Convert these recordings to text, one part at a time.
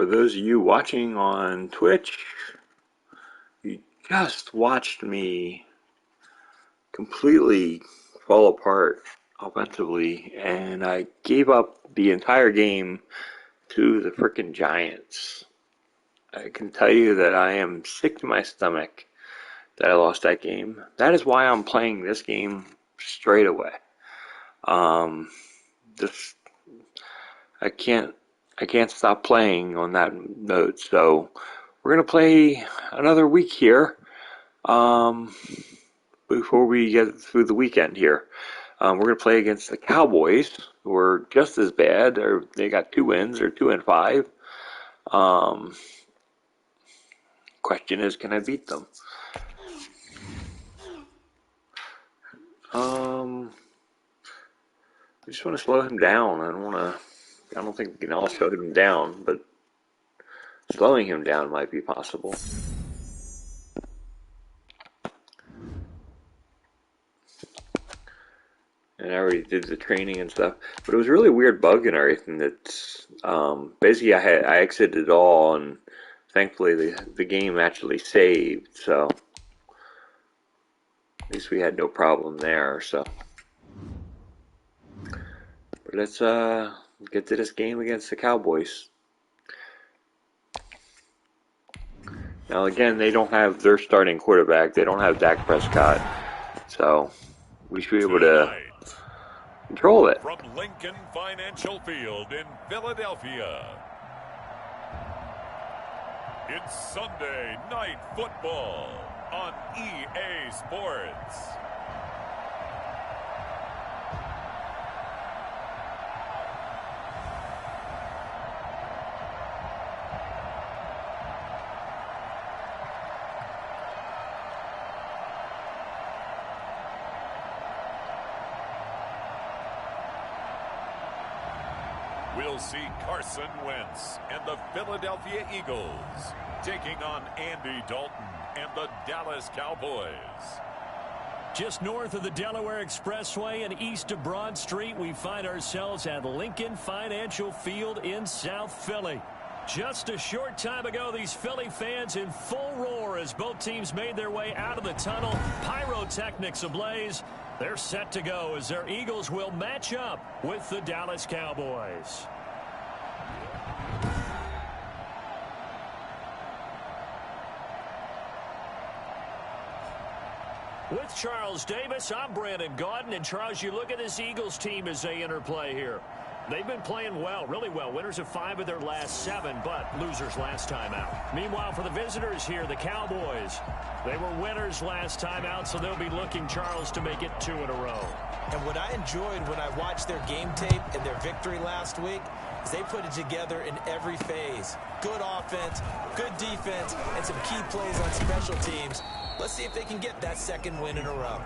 For those of you watching on Twitch, you just watched me completely fall apart offensively, and I gave up the entire game to the frickin' Giants. I can tell you that I am sick to my stomach that I lost that game. That is why I'm playing this game straight away. This I can't stop playing on that mode. So we're gonna play another week here before we get through the weekend here. We're gonna play against the Cowboys, who are just as bad. They got 2 wins. They're 2-5. Question is, can I beat them? I just want to slow him down. I don't think we can all slow him down, but slowing him down might be possible. And I already did the training and stuff, but it was really weird bug and everything. That's basically I exited it all, and thankfully the game actually saved. So at least we had no problem there. So, but let's get to this game against the Cowboys. Now again, they don't have their starting quarterback. They don't have Dak Prescott, so we should be able to control it. From Lincoln Financial Field in Philadelphia, it's Sunday Night Football on EA Sports. We'll see Carson Wentz and the Philadelphia Eagles taking on Andy Dalton and the Dallas Cowboys. Just north of the Delaware Expressway and east of Broad Street, we find ourselves at Lincoln Financial Field in South Philly. Just a short time ago, these Philly fans in full roar as both teams made their way out of the tunnel. Pyrotechnics ablaze. They're set to go as their Eagles will match up with the Dallas Cowboys. With Charles Davis, I'm Brandon Gaudin. And Charles, you look at this Eagles team as they interplay here. They've been playing well, really well. Winners of 5 of their last 7, but losers last time out. Meanwhile, for the visitors here, the Cowboys, they were winners last time out, so they'll be looking, Charles, to make it 2 in a row. And what I enjoyed when I watched their game tape and their victory last week is they put it together in every phase. Good offense, good defense, and some key plays on special teams. Let's see if they can get that 2nd win in a row.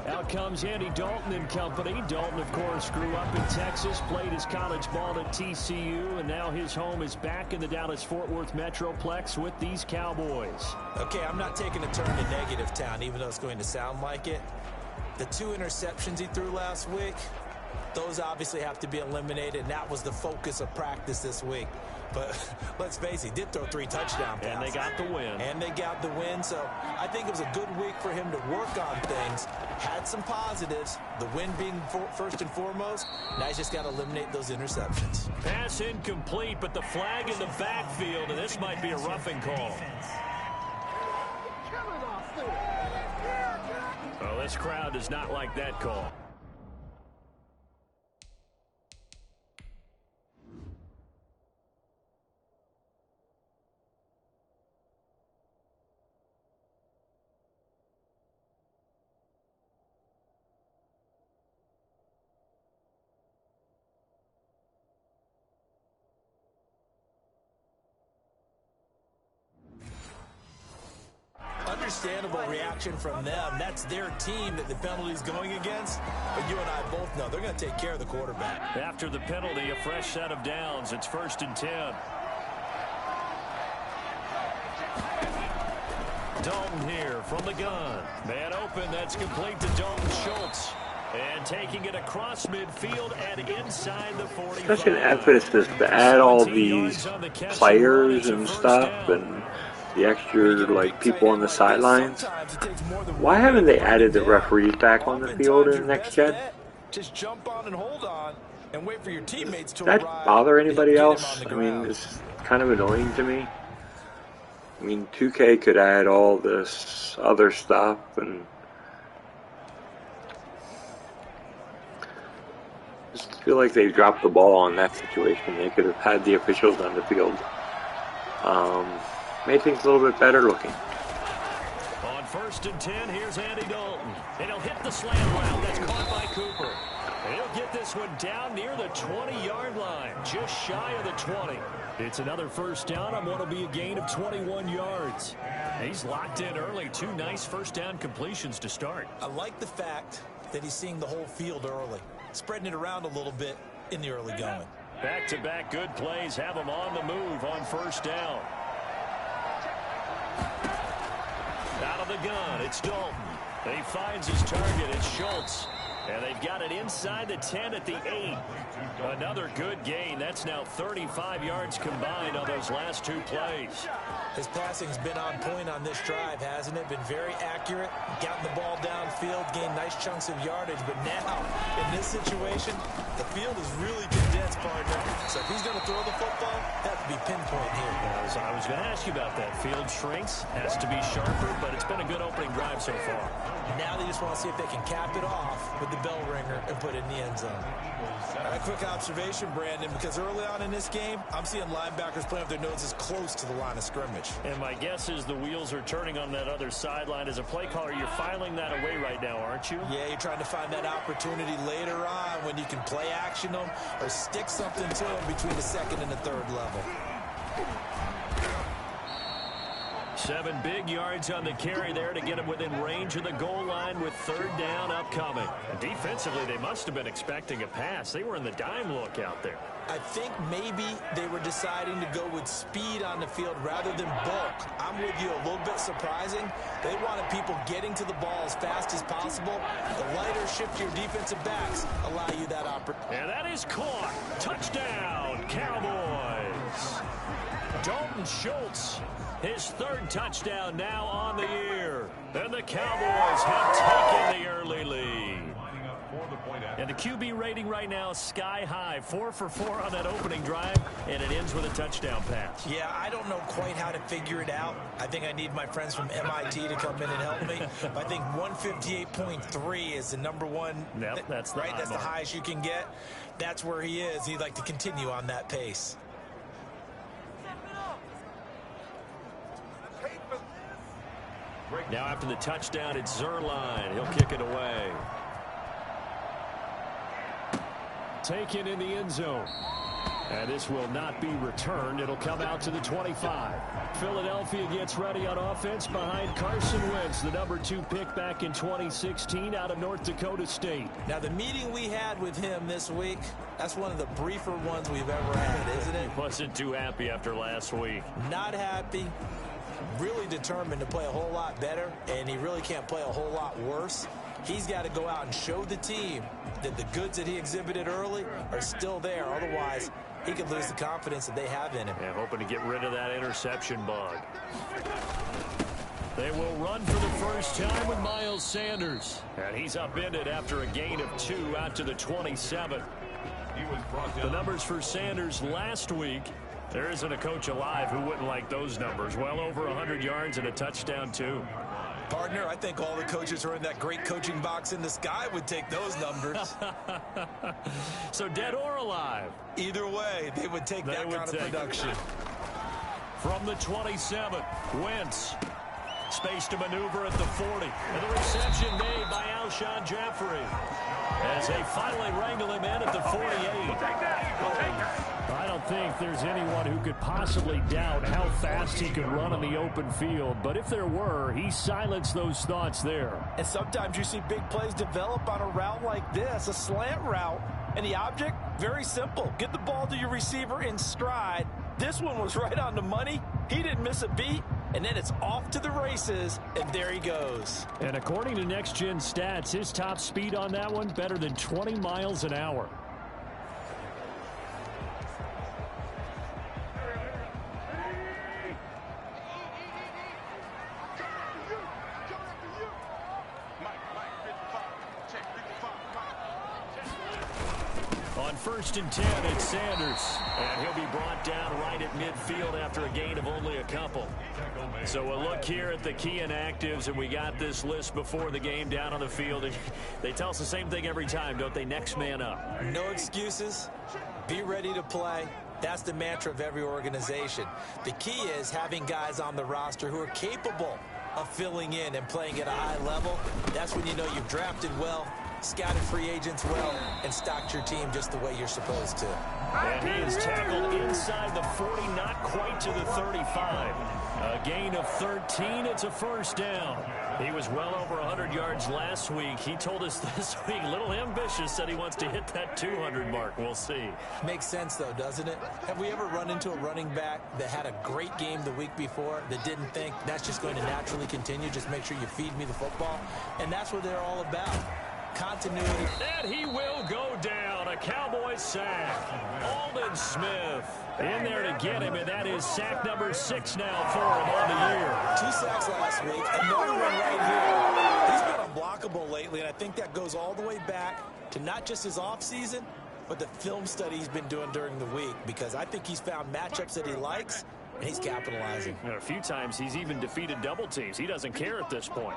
Out comes Andy Dalton and company. Dalton, of course, grew up in Texas, played his college ball at TCU, and now his home is back in the Dallas-Fort Worth Metroplex with these Cowboys. Okay, I'm not taking a turn to negative town, even though it's going to sound like it. The 2 interceptions he threw last week, those obviously have to be eliminated, and that was the focus of practice this week. But let's face it, he did throw 3 touchdown passes. And they got the win. And they got the win, so I think it was a good week for him to work on things. Had some positives, the win being first and foremost. Now he's just got to eliminate those interceptions. Pass incomplete, but the flag in the backfield, and this might be a roughing call. Oh, this crowd does not like that call. Understandable reaction from them. That's their team that the penalty's going against. But you and I both know they're going to take care of the quarterback. After the penalty, a fresh set of downs. It's 1st and 10. Dalton here from the gun. Man open, that's complete to Dalton Schultz. And taking it across midfield and inside the 45. Such an emphasis to add all these players and stuff and the extra like people on the sidelines. Why haven't they added the referees back on the field in the next gen? Just jump on and hold on and wait for your teammates to Does that arrive. bother anybody else? I mean, it's kind of annoying to me. I mean, 2K could add all this other stuff, and I just feel like they dropped the ball on that situation. They could have had the officials on the field. Made things a little bit better looking. On 1st and 10, here's Andy Dalton. And he'll hit the slam route. That's caught by Cooper. And he'll get this one down near the 20-yard line, just shy of the 20. It's another first down on what will be a gain of 21 yards. He's locked in early. 2 nice first down completions to start. I like the fact that he's seeing the whole field early, spreading it around a little bit in the early going. Back-to-back good plays have him on the move on first down. Out of the gun, it's Dalton. He finds his target, it's Schultz. And they've got it inside the 10 at the 8. Another good gain. That's now 35 yards combined on those last 2 plays. His passing's been on point on this drive, hasn't it? Been very accurate, gotten the ball downfield, gained nice chunks of yardage. But now, in this situation, the field is really condensed, partner. So if he's going to throw the football, that would be pinpoint here. I was going to ask you about that. Field shrinks, has to be sharper, but it's been a good opening drive so far. Now they just want to see if they can cap it off with the bell ringer and put it in the end zone. A quick observation, Brandon, because early on in this game, I'm seeing linebackers playing with their noses close to the line of scrimmage. And my guess is the wheels are turning on that other sideline. As a play caller, you're filing that away right now, aren't you? Yeah, you're trying to find that opportunity later on when you can play action them or stick something to them between the 2nd and the 3rd level. 7 big yards on the carry there to get him within range of the goal line with 3rd down upcoming. And defensively, they must have been expecting a pass. They were in the dime look out there. I think maybe they were deciding to go with speed on the field rather than bulk. I'm with you, a little bit surprising. They wanted people getting to the ball as fast as possible. The lighter, shiftier defensive backs allow you that opportunity. And that is caught. Touchdown, Cowboys. Dalton Schultz, his 3rd touchdown now on the year. And the Cowboys have taken the early lead. And the QB rating right now, sky high. 4 for 4 on that opening drive, and it ends with a touchdown pass. Yeah, I don't know quite how to figure it out. I think I need my friends from MIT to come in and help me. I think 158.3 is the number one. Yep, that's the right. That's the highest you can get. That's where he is. He'd like to continue on that pace. Now after the touchdown, it's Zerline. He'll kick it away. Taken in the end zone. And this will not be returned. It'll come out to the 25. Philadelphia gets ready on offense behind Carson Wentz, the number 2 pick back in 2016 out of North Dakota State. Now, the meeting we had with him this week, that's one of the briefer ones we've ever had, isn't it? He wasn't too happy after last week. Not happy. Really determined to play a whole lot better, and he really can't play a whole lot worse. He's got to go out and show the team that the goods that he exhibited early are still there. Otherwise, he could lose the confidence that they have in him. Yeah, hoping to get rid of that interception bug. They will run for the first time with Miles Sanders. And he's upended after a gain of 2 out to the 27. The numbers for Sanders last week. There isn't a coach alive who wouldn't like those numbers. Well over 100 yards and a touchdown, too. Partner, I think all the coaches who are in that great coaching box in the sky would take those numbers. So dead or alive? Either way, they would take that kind of production. From the 27, Wentz. Space to maneuver at the 40. And the reception made by Alshon Jeffrey. As they finally wrangle him in at the 48. I don't think there's anyone who could possibly doubt how fast he could run on the open field. But if there were, he silenced those thoughts there. And sometimes you see big plays develop on a route like this, a slant route. And the object, very simple. Get the ball to your receiver in stride. This one was right on the money. He didn't miss a beat. and then it's off to the races, and there he goes. And according to Next Gen Stats, his top speed on that one, better than 20 miles an hour. On 1st and 10, it's Sanders. And he'll be brought down right at midfield after a gain of only a couple. So we'll look here at the key inactives, and we got this list before the game down on the field. And they tell us the same thing every time, don't they? Next man up. No excuses. Be ready to play. That's the mantra of every organization. The key is having guys on the roster who are capable of filling in and playing at a high level. That's when you know you've drafted well, scouted free agents well, and stocked your team just the way you're supposed to. And he is tackled inside the 40, not quite to the 35. A gain of 13. It's a first down. He was well over 100 yards last week. He told us this week, a little ambitious, said he wants to hit that 200 mark. We'll see. Makes sense, though, doesn't it? Have we ever run into a running back that had a great game the week before that didn't think that's just going to naturally continue? Just make sure you feed me the football. And that's what they're all about. Continuity. And he will go down. A Cowboys sack. Aldon Smith in there to get him, and that is sack number 6 now for him on the year. 2 sacks last week, another one right here. He's been unblockable lately, and I think that goes all the way back to not just his offseason, but the film study he's been doing during the week, because I think he's found matchups that he likes, and he's capitalizing. And a few times he's even defeated double teams. He doesn't care at this point.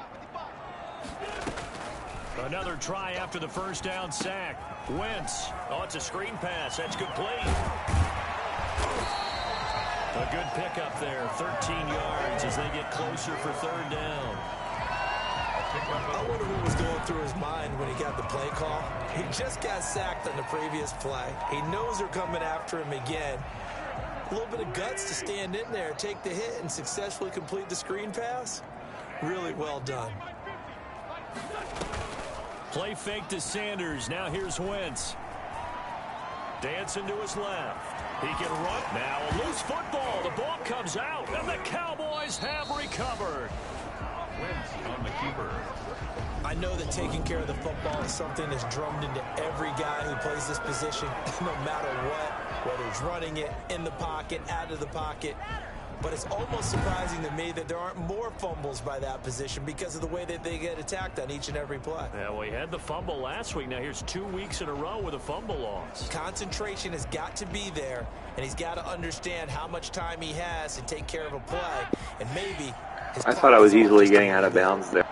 Another try after the first down sack. Wentz. Oh, it's a screen pass. That's complete. A good pickup there. 13 yards as they get closer for 3rd down. I wonder what was going through his mind when he got the play call. He just got sacked on the previous play. He knows they're coming after him again. A little bit of guts to stand in there, take the hit, and successfully complete the screen pass. Really well done. Play fake to Sanders. Now here's Wentz. Dancing to his left. He can run. Now a loose football. The ball comes out, and the Cowboys have recovered. Wentz on the keeper. I know that taking care of the football is something that's drummed into every guy who plays this position, no matter what, whether it's running it, in the pocket, out of the pocket. But it's almost surprising to me that there aren't more fumbles by that position because of the way that they get attacked on each and every play. Yeah, well, he had the fumble last week. Now here's 2 weeks in a row with a fumble loss. Concentration has got to be there, and he's got to understand how much time he has to take care of a play. And maybe his I thought I was easily getting out of bounds there.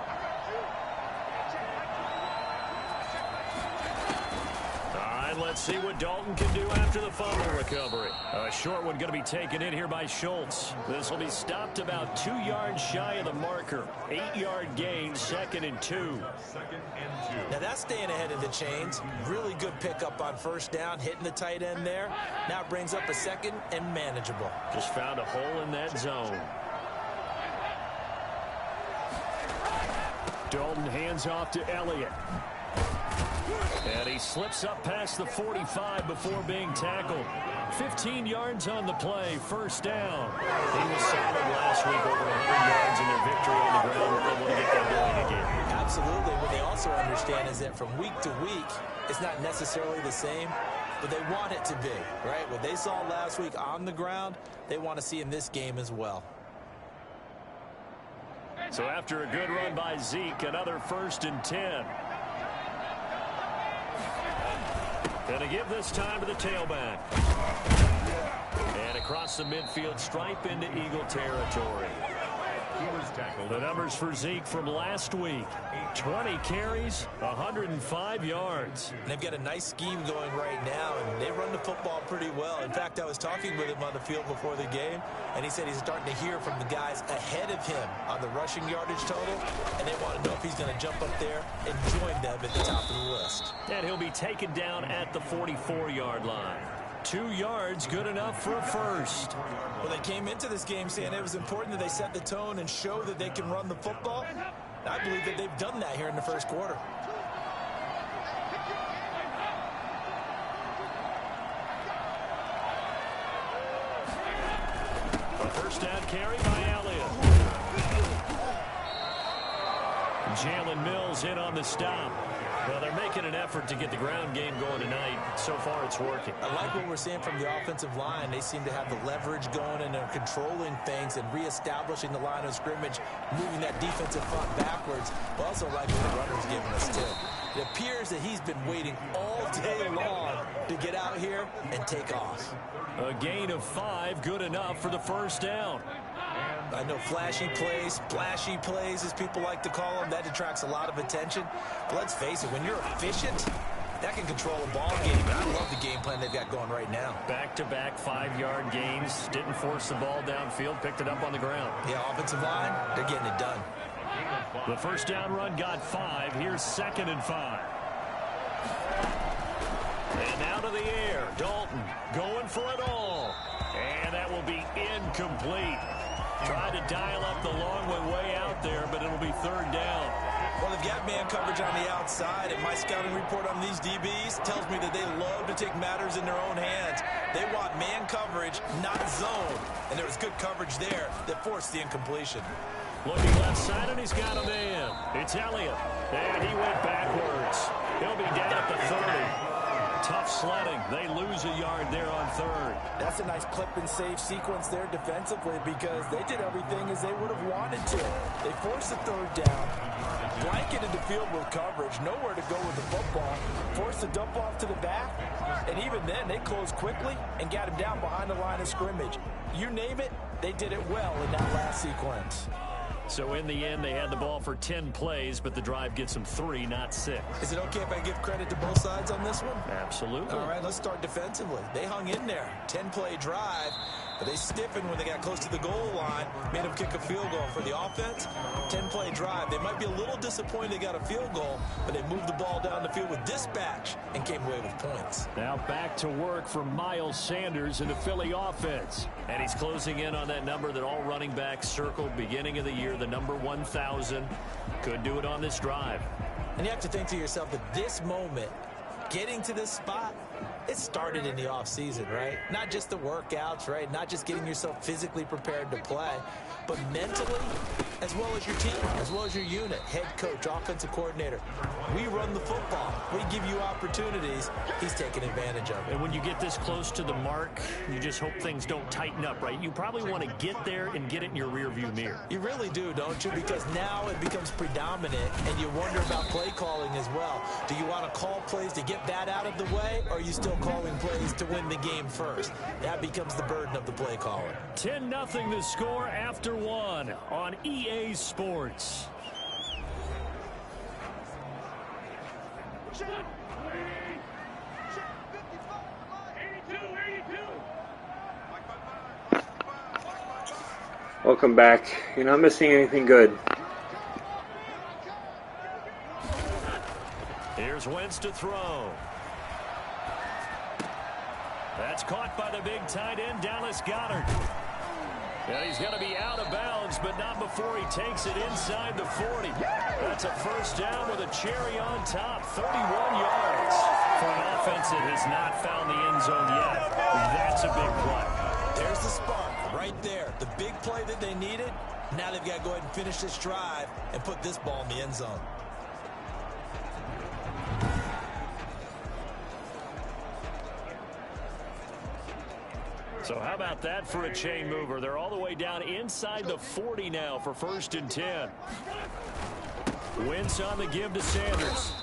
Let's see what Dalton can do after the fumble recovery. A short one going to be taken in here by Schultz. This will be stopped about 2 yards shy of the marker. 8-yard gain, 2nd and 2. Now that's staying ahead of the chains. Really good pickup on 1st down, hitting the tight end there. Now it brings up a 2nd and manageable. Just found a hole in that zone. Dalton hands off to Elliott. And he slips up past the 45 before being tackled. 15 yards on the play, 1st down. He was solid last week, over 100 yards in their victory on the ground. They're able to get that going again. Absolutely. What they also understand is that from week to week, it's not necessarily the same, but they want it to be, right? What they saw last week on the ground, they want to see in this game as well. So after a good run by Zeke, another 1st and 10. Going to give this time to the tailback. And across the midfield stripe into Eagle territory. The numbers for Zeke from last week. 20 carries, 105 yards. And they've got a nice scheme going right now, and they run the football pretty well. In fact, I was talking with him on the field before the game, and he said he's starting to hear from the guys ahead of him on the rushing yardage total, and they want to know if he's going to jump up there and join them at the top of the list. And he'll be taken down at the 44-yard line. 2 yards, good enough for a first. Well, they came into this game saying it was important that they set the tone and show that they can run the football. I believe that they've done that here in the first quarter. First down carry by Elliott. Jalen Mills in on the stop. Well, they're making an effort to get the ground game going tonight. So far, it's working. I like what we're seeing from the offensive line. They seem to have the leverage going, and they're controlling things and reestablishing the line of scrimmage, moving that defensive front backwards. But also like what the runner's giving us, too. It appears that he's been waiting all day long to get out here and take off. A gain of 5, good enough for the first down. I know flashy plays, splashy plays, as people like to call them, that attracts a lot of attention. But let's face it, when you're efficient, that can control a ball game. And I love the game plan they've got going right now. Back-to-back 5-yard gains. Didn't force the ball downfield. Picked it up on the ground. Yeah, offensive line, they're getting it done. The first down run got 5. Here's 2nd and 5. And out of the air, Dalton going for it all. And that will be incomplete. Tried to dial up the long way out there, but it'll be 3rd down. Well, they've got man coverage on the outside, and my scouting report on these DBs tells me that they love to take matters in their own hands. They want man coverage, not zone. And there was good coverage there that forced the incompletion. Looking left side, and he's got a man. It's Elliott. And he went backwards. He'll be down at the 30. Tough sledding. They lose a yard there on 3rd. That's a nice clip and save sequence there defensively because they did everything as they would have wanted to. They forced the 3rd down, blanketed the field with coverage, nowhere to go with the football, forced the dump off to the back, and even then they closed quickly and got him down behind the line of scrimmage. You name it, they did it well in that last sequence. So in the end, they had the ball for 10 plays, but the drive gets them 3, not 6. Is it okay if I give credit to both sides on this one? Absolutely. All right, let's start defensively. They hung in there. 10-play drive, but they stiffened when they got close to the goal line, made them kick a field goal. For the offense, 10-play drive. They might be a little disappointed they got a field goal, but they moved the ball down the field with dispatch and came away with points. Now back to work for Miles Sanders in the Philly offense. And he's closing in on that number that all running backs circled beginning of the year, the number 1,000. Could do it on this drive. And you have to think to yourself that this moment, getting to this spot, it started in the offseason, right? Not just the workouts, right? Not just getting yourself physically prepared to play, but mentally, as well as your team, as well as your unit, head coach, offensive coordinator. We run the football. We give you opportunities. He's taking advantage of it. And when you get this close to the mark, you just hope things don't tighten up, right? You probably want to get there and get it in your rearview mirror. You really do, don't you? Because now it becomes predominant, and you wonder about play calling as well. Do you want to call plays to get that out of the way, or are you still calling plays to win the game first? That becomes the burden of the play caller. 10-0 the score after 1 on EA Sports. Welcome back. You're not missing anything good. Here's Wentz to throw. That's caught by the big tight end, Dallas Goedert. And he's going to be out of bounds, but not before he takes it inside the 40. That's a first down with a cherry on top, 31 yards. For an offense that has not found the end zone yet, that's a big play. There's the spark right there. The big play that they needed. Now they've got to go ahead and finish this drive and put this ball in the end zone. So how about that for a chain mover? They're all the way down inside the 40 now for 1st and 10. Wentz on the give to Sanders.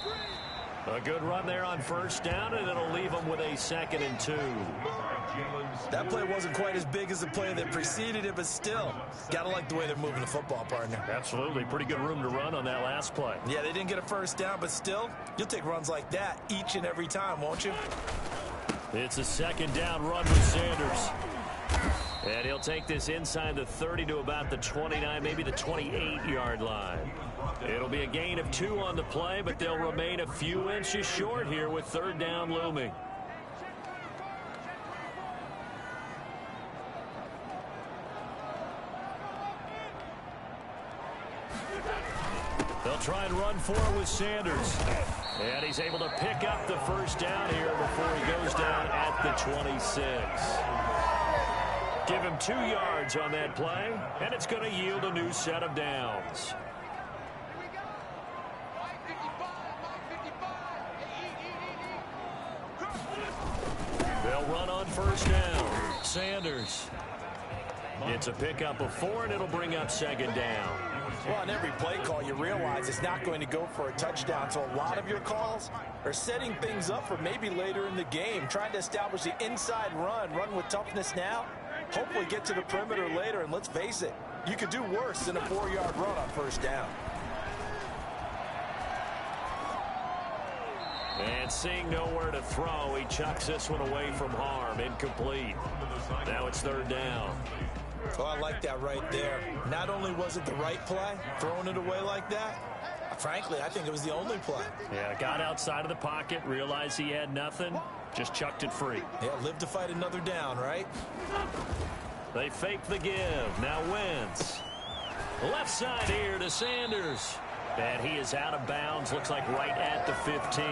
A good run there on first down, and it'll leave them with a 2nd and 2. That play wasn't quite as big as the play that preceded it, but still, gotta like the way they're moving the football, partner. Absolutely. Pretty good room to run on that last play. Yeah, they didn't get a first down, but still, you'll take runs like that each and every time, won't you? It's a 2nd down run with Sanders. And he'll take this inside the 30 to about the 29, maybe the 28-yard line. It'll be a gain of 2 on the play, but they'll remain a few inches short here with 3rd down looming. They'll try and run for it with Sanders. And he's able to pick up the first down here before he goes down at the 26. Give him 2 yards on that play, and it's going to yield a new set of downs. They'll run on first down. Sanders. It's a pickup of 4, and it'll bring up second down. Well, on every play call, you realize it's not going to go for a touchdown. So a lot of your calls are setting things up for maybe later in the game, trying to establish the inside run with toughness now, hopefully get to the perimeter later. And let's face it, you could do worse than a 4-yard run on first down. And seeing nowhere to throw, he chucks this one away from harm. Incomplete. Now it's third down. Oh, I like that right there. Not only was it the right play, throwing it away like that, frankly, I think it was the only play. Yeah, got outside of the pocket, realized he had nothing, just chucked it free. Yeah, live to fight another down, right? They fake the give. Now Wentz. Left side here to Sanders. And he is out of bounds, looks like right at the 15.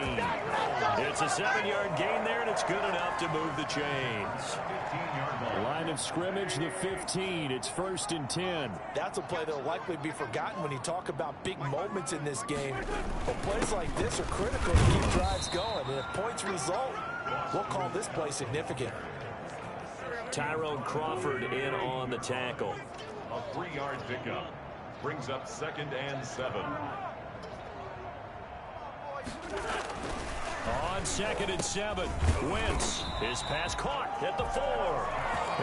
It's a 7-yard gain there, and it's good enough to move the chains. Line of scrimmage, the 15. It's 1st and 10. That's a play that will likely be forgotten when you talk about big moments in this game. But plays like this are critical to keep drives going. And if points result, we'll call this play significant. Tyrone Crawford in on the tackle. A 3-yard pickup. Brings up 2nd and 7. On 2nd and 7, Wentz. His pass caught at the 4.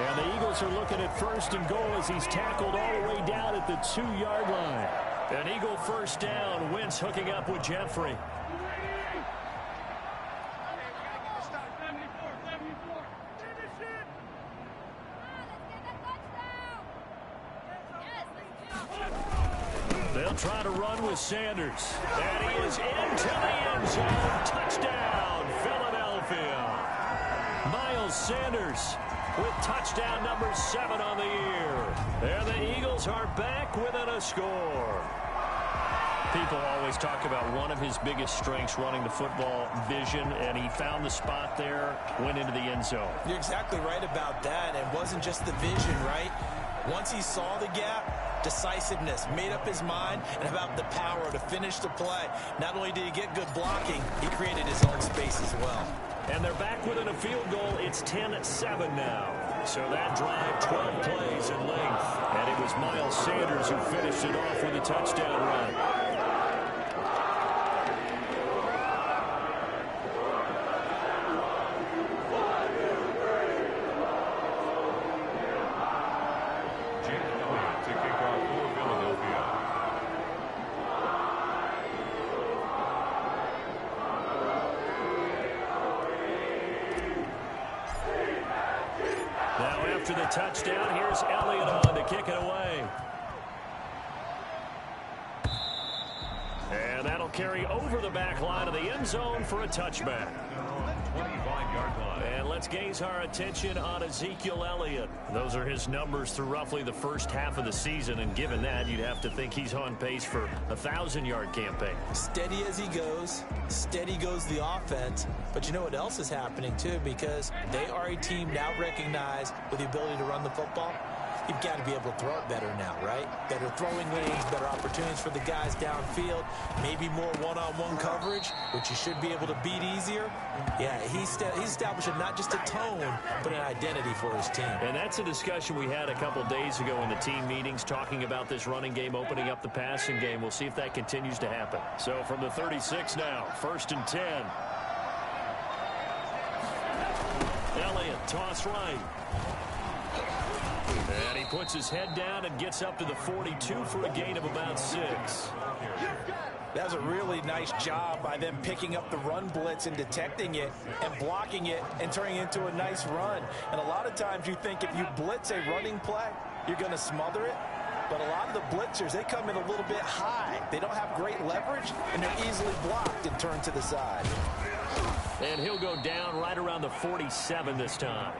And the Eagles are looking at 1st and goal as he's tackled all the way down at the 2-yard line. An Eagle first down. Wentz hooking up with Jeffrey. They'll try to run with Sanders. And he is into the end zone. Touchdown, Philadelphia. Miles Sanders with touchdown number 7 on the year. And the Eagles are back within a score. People always talk about one of his biggest strengths, running the football, vision, and he found the spot there, went into the end zone. You're exactly right about that. And it wasn't just the vision, right? Once he saw the gap, decisiveness, made up his mind, and about the power to finish the play. Not only did he get good blocking, he created his own space as well. And they're back within a field goal. It's 10-7 now. So that drive, 12 plays in length. And it was Miles Sanders who finished it off with a touchdown run. After the touchdown, here's Elliott on to kick it away. And that'll carry over the back line of the end zone for a touchback. 25-yard line. And let's gaze our attention on Ezekiel Elliott. Those are his numbers through roughly the first half of the season, and given that, you'd have to think he's on pace for a 1,000-yard campaign. Steady as he goes, steady goes the offense. But you know what else is happening, too, because they are a team now recognized with the ability to run the football. You've got to be able to throw it better now, right? Better throwing lanes, better opportunities for the guys downfield, maybe more one-on-one coverage, which you should be able to beat easier. Yeah, he's establishing not just a tone, but an identity for his team. And that's a discussion we had a couple days ago in the team meetings, talking about this running game, opening up the passing game. We'll see if that continues to happen. So from the 36 now, 1st and 10. Elliott, toss right. And he puts his head down and gets up to the 42 for a gain of about 6. That was a really nice job by them picking up the run blitz and detecting it and blocking it and turning it into a nice run. And a lot of times you think if you blitz a running play, you're going to smother it. But a lot of the blitzers, they come in a little bit high. They don't have great leverage, and they're easily blocked and turned to the side. And he'll go down right around the 47 this time.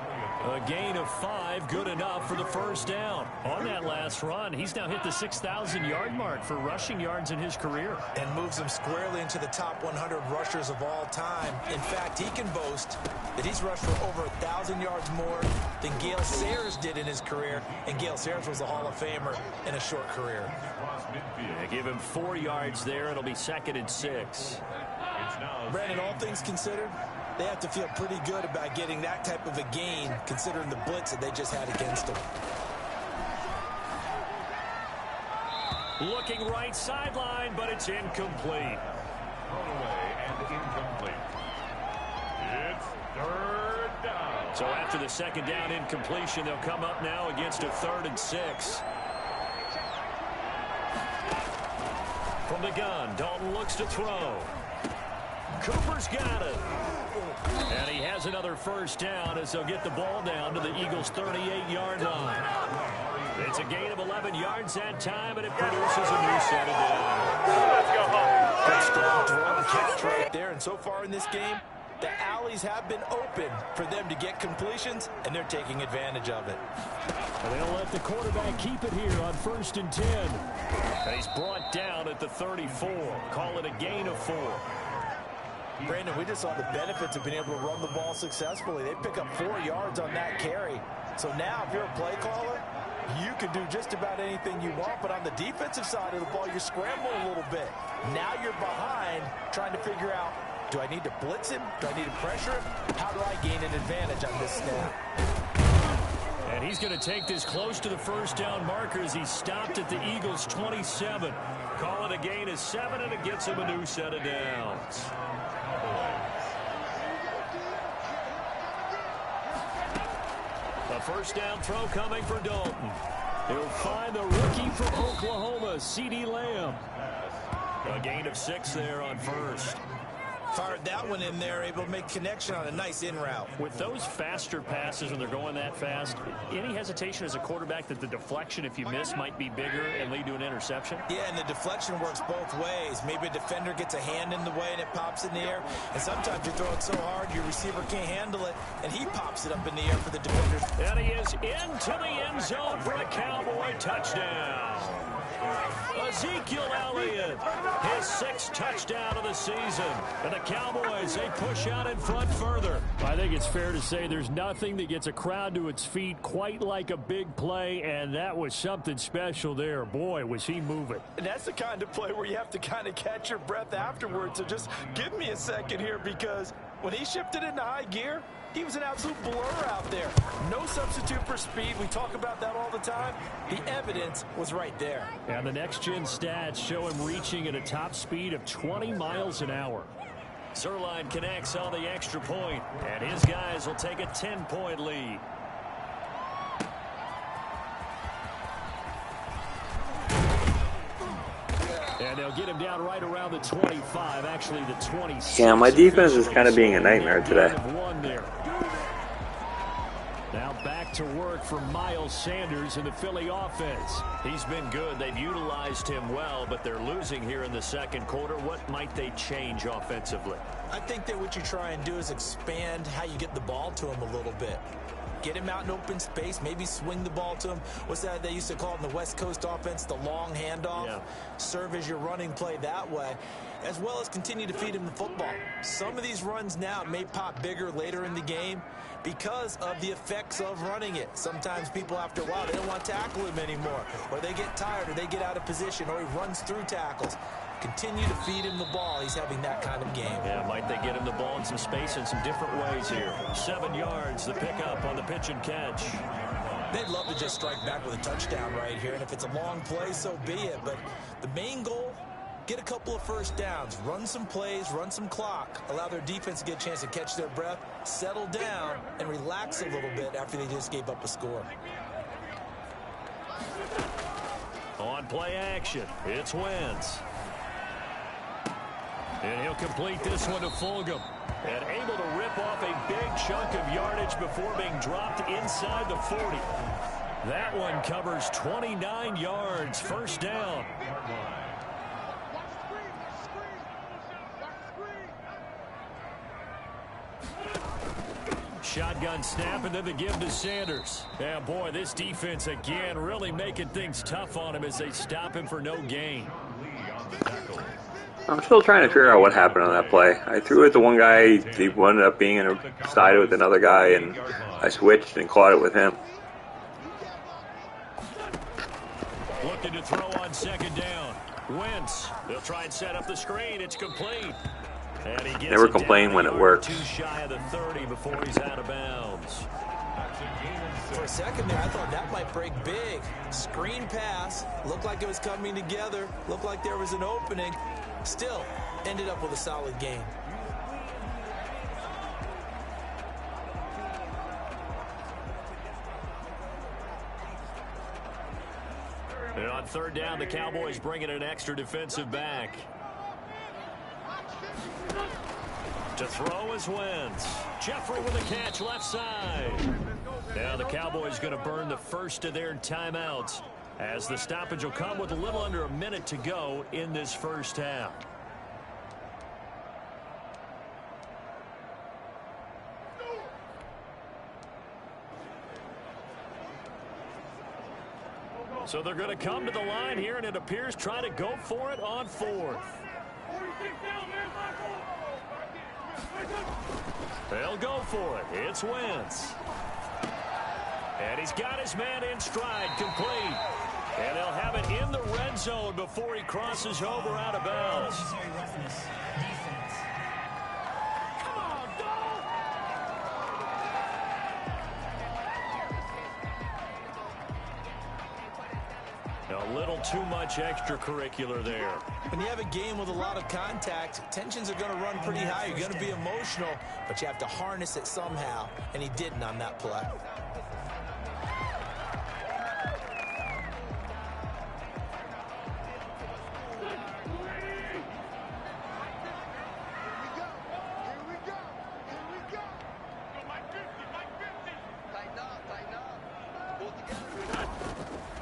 A gain of 5, good enough for the first down. On that last run, he's now hit the 6,000-yard mark for rushing yards in his career. And moves him squarely into the top 100 rushers of all time. In fact, he can boast that he's rushed for over 1,000 yards more than Gale Sayers did in his career. And Gale Sayers was a Hall of Famer in a short career. They give him 4 yards there. It'll be 2nd and 6. Brandon, all things considered, they have to feel pretty good about getting that type of a gain, considering the blitz that they just had against them. Looking right sideline, but it's incomplete. Thrown away and incomplete. It's 3rd down. So after the 2nd down incompletion, they'll come up now against a 3rd and 6. From the gun, Dalton looks to throw. Cooper's got it. And he has another first down as they'll get the ball down to the Eagles' 38-yard line. It's a gain of 11 yards that time, and it produces a new set of downs. Let's go home. Good strong throw and catch right there. And so far in this game, the alleys have been open for them to get completions, and they're taking advantage of it. And they'll let the quarterback keep it here on 1st and 10. And he's brought down at the 34. Call it a gain of 4. Brandon, we just saw the benefits of being able to run the ball successfully. They pick up 4 yards on that carry. So now, if you're a play caller, you can do just about anything you want. But on the defensive side of the ball, you're scrambling a little bit. Now you're behind trying to figure out, do I need to blitz him? Do I need to pressure him? How do I gain an advantage on this snap? And he's going to take this close to the first down marker as he stopped at the Eagles' 27. Call it a gain of 7, and it gets him a new set of downs. A first down throw coming for Dalton. He'll find the rookie from Oklahoma, CeeDee Lamb. A gain of 6 there on first. Fired that one in there, able to make connection on a nice in route. With those faster passes when they're going that fast, any hesitation as a quarterback that the deflection, if you miss, might be bigger and lead to an interception? Yeah, and the deflection works both ways. Maybe a defender gets a hand in the way and it pops in the air. And sometimes you throw it so hard your receiver can't handle it, and he pops it up in the air for the defender. And he is into the end zone for a Cowboy touchdown. Ezekiel Elliott, his 6th touchdown of the season. And the Cowboys, they push out in front further. I think it's fair to say there's nothing that gets a crowd to its feet quite like a big play, and that was something special there. Boy, was he moving. And that's the kind of play where you have to kind of catch your breath afterwards. So just give me a second here, because when he shifted into high gear, he was an absolute blur out there. No substitute for speed. We talk about that all the time. The evidence was right there. And the next-gen stats show him reaching at a top speed of 20 miles an hour. Zerline connects on the extra point, and his guys will take a 10-point lead. And they'll get him down right around the 25, actually the 26. Yeah, my defense is kind of being a nightmare today. Now back to work for Miles Sanders in the Philly offense. He's been good. They've utilized him well, but they're losing here in the 2nd quarter. What might they change offensively? I think that what you try and do is expand how you get the ball to him a little bit. Get him out in open space, maybe swing the ball to him. What's that they used to call it in the West Coast offense, the long handoff? Yeah. Serve as your running play that way, as well as continue to feed him the football. Some of these runs now may pop bigger later in the game because of the effects of running it. Sometimes people, after a while, they don't want to tackle him anymore, or they get tired, or they get out of position, or he runs through tackles. Continue to feed him the ball. He's having that kind of game. Yeah, might they get him the ball in some space in some different ways here. 7 yards, the pickup on the pitch and catch. They'd love to just strike back with a touchdown right here, and if it's a long play, so be it. But the main goal, get a couple of first downs, run some plays, run some clock, allow their defense to get a chance to catch their breath, settle down, and relax a little bit after they just gave up a score. On play action, it's Wentz. And he'll complete this one to Fulgham. And able to rip off a big chunk of yardage before being dropped inside the 40. That one covers 29 yards. First down. shotgun snap and then the give to Sanders. Yeah, boy, this defense again really making things tough on him as they stop him for no gain. I'm still trying to figure out what happened on that play. I threw it to one guy, he ended up being inside with another guy, and I switched and caught it with him. Looking to throw on second down. Wentz. They'll try and set up the screen. It's complete. And he gets Never complain when it works. Too shy of the 30 before he's out of bounds. For a second there, I thought that might break big. Screen pass. Looked like it was coming together. Looked like there was an opening. Still, ended up with a solid gain. And on third down, the Cowboys bringing an extra defensive back. To throw is Wentz. Jeffrey with a catch left side. Now the Cowboys going to burn the first of their timeouts as the stoppage will come with a little under a minute to go in this first half. So they're going to come to the line here, and it appears try to go for it on fourth. They'll go for it. It's Wentz. And he's got his man in stride, complete. And they'll have it in the red zone before he crosses over out of bounds. A little too much extracurricular there. When you have a game with a lot of contact, tensions are going to run pretty high. You're going to be emotional, but you have to harness it somehow, and he didn't on that play.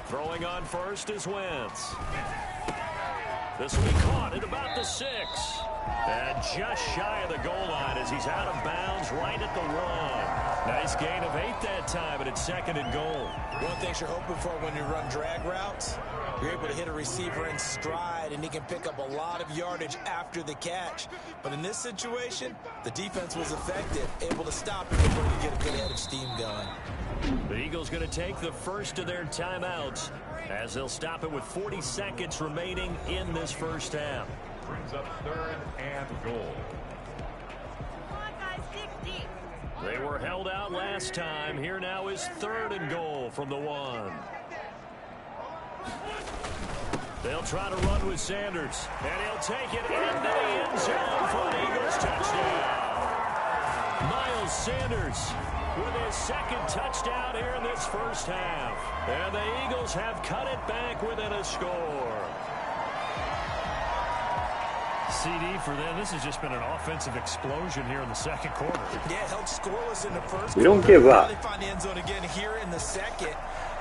Throwing on first is Wentz. This will be caught at about the 6. And just shy of the goal line as he's out of bounds right at the 1. Nice gain of 8 that time, and it's second and goal. One thing you're hoping for when you run drag routes, you're able to hit a receiver in stride, and he can pick up a lot of yardage after the catch. But in this situation, the defense was effective, able to stop it before you get a good head of steam going. The Eagles going to take the first of their timeouts as they'll stop it with 40 seconds remaining in this first half. Brings up third and goal. They were held out last time. Here now is third and goal from the 1. They'll try to run with Sanders, and he'll take it into the end zone for an Eagles touchdown. Miles Sanders with his second touchdown here in this first half. And the Eagles have cut it back within a score. CD for them. This has just been an offensive explosion here in the second quarter. Yeah, held scoreless in the first. We don't give up. They find the end zone again here in the second.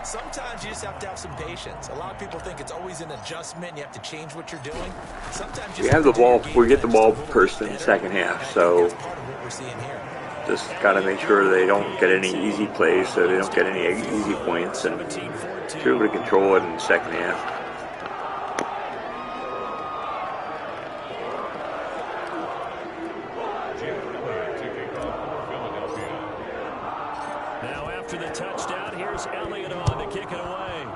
Sometimes you just have to have some patience. A lot of people think it's always an adjustment. You have to change what you're doing. Sometimes you We have the ball. We get the ball first in the second half, so that's part of what we're seeing here. just got to make sure they don't get any easy plays, so they don't get any easy points, and be able to control it in the second half. Now after the touchdown, here's Elliott on to kick it away.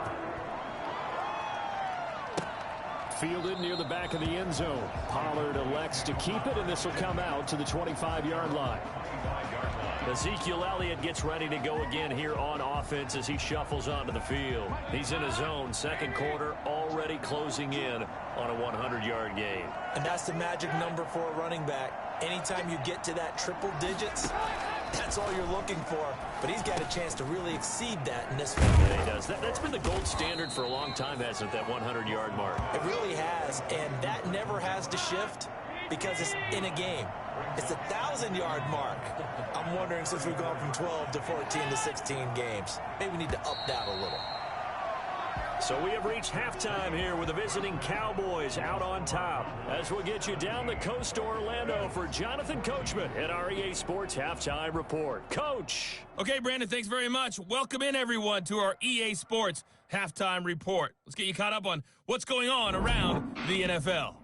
Fielded near the back of the end zone. Pollard elects to keep it, and this will come out to the 25-yard line. Ezekiel Elliott gets ready to go again here on offense as he shuffles onto the field. He's in his zone, second quarter, already closing in on a 100-yard gain. And that's the magic number for a running back. Anytime you get to that triple digits, that's all you're looking for. But he's got a chance to really exceed that in this one. Yeah, he does. That's been the gold standard for a long time, hasn't it, that 100-yard mark? It really has, and that never has to shift because it's in a game. It's a 1,000-yard mark. I'm wondering, since we've gone from 12 to 14 to 16 games, maybe we need to up that a little. So we have reached halftime here with the visiting Cowboys out on top. As we'll get you down the coast to Orlando for Jonathan Coachman at our EA Sports Halftime Report. Coach. Okay, Brandon, thanks very much. Welcome in, everyone, to our EA Sports Halftime Report. Let's get you caught up on what's going on around the NFL.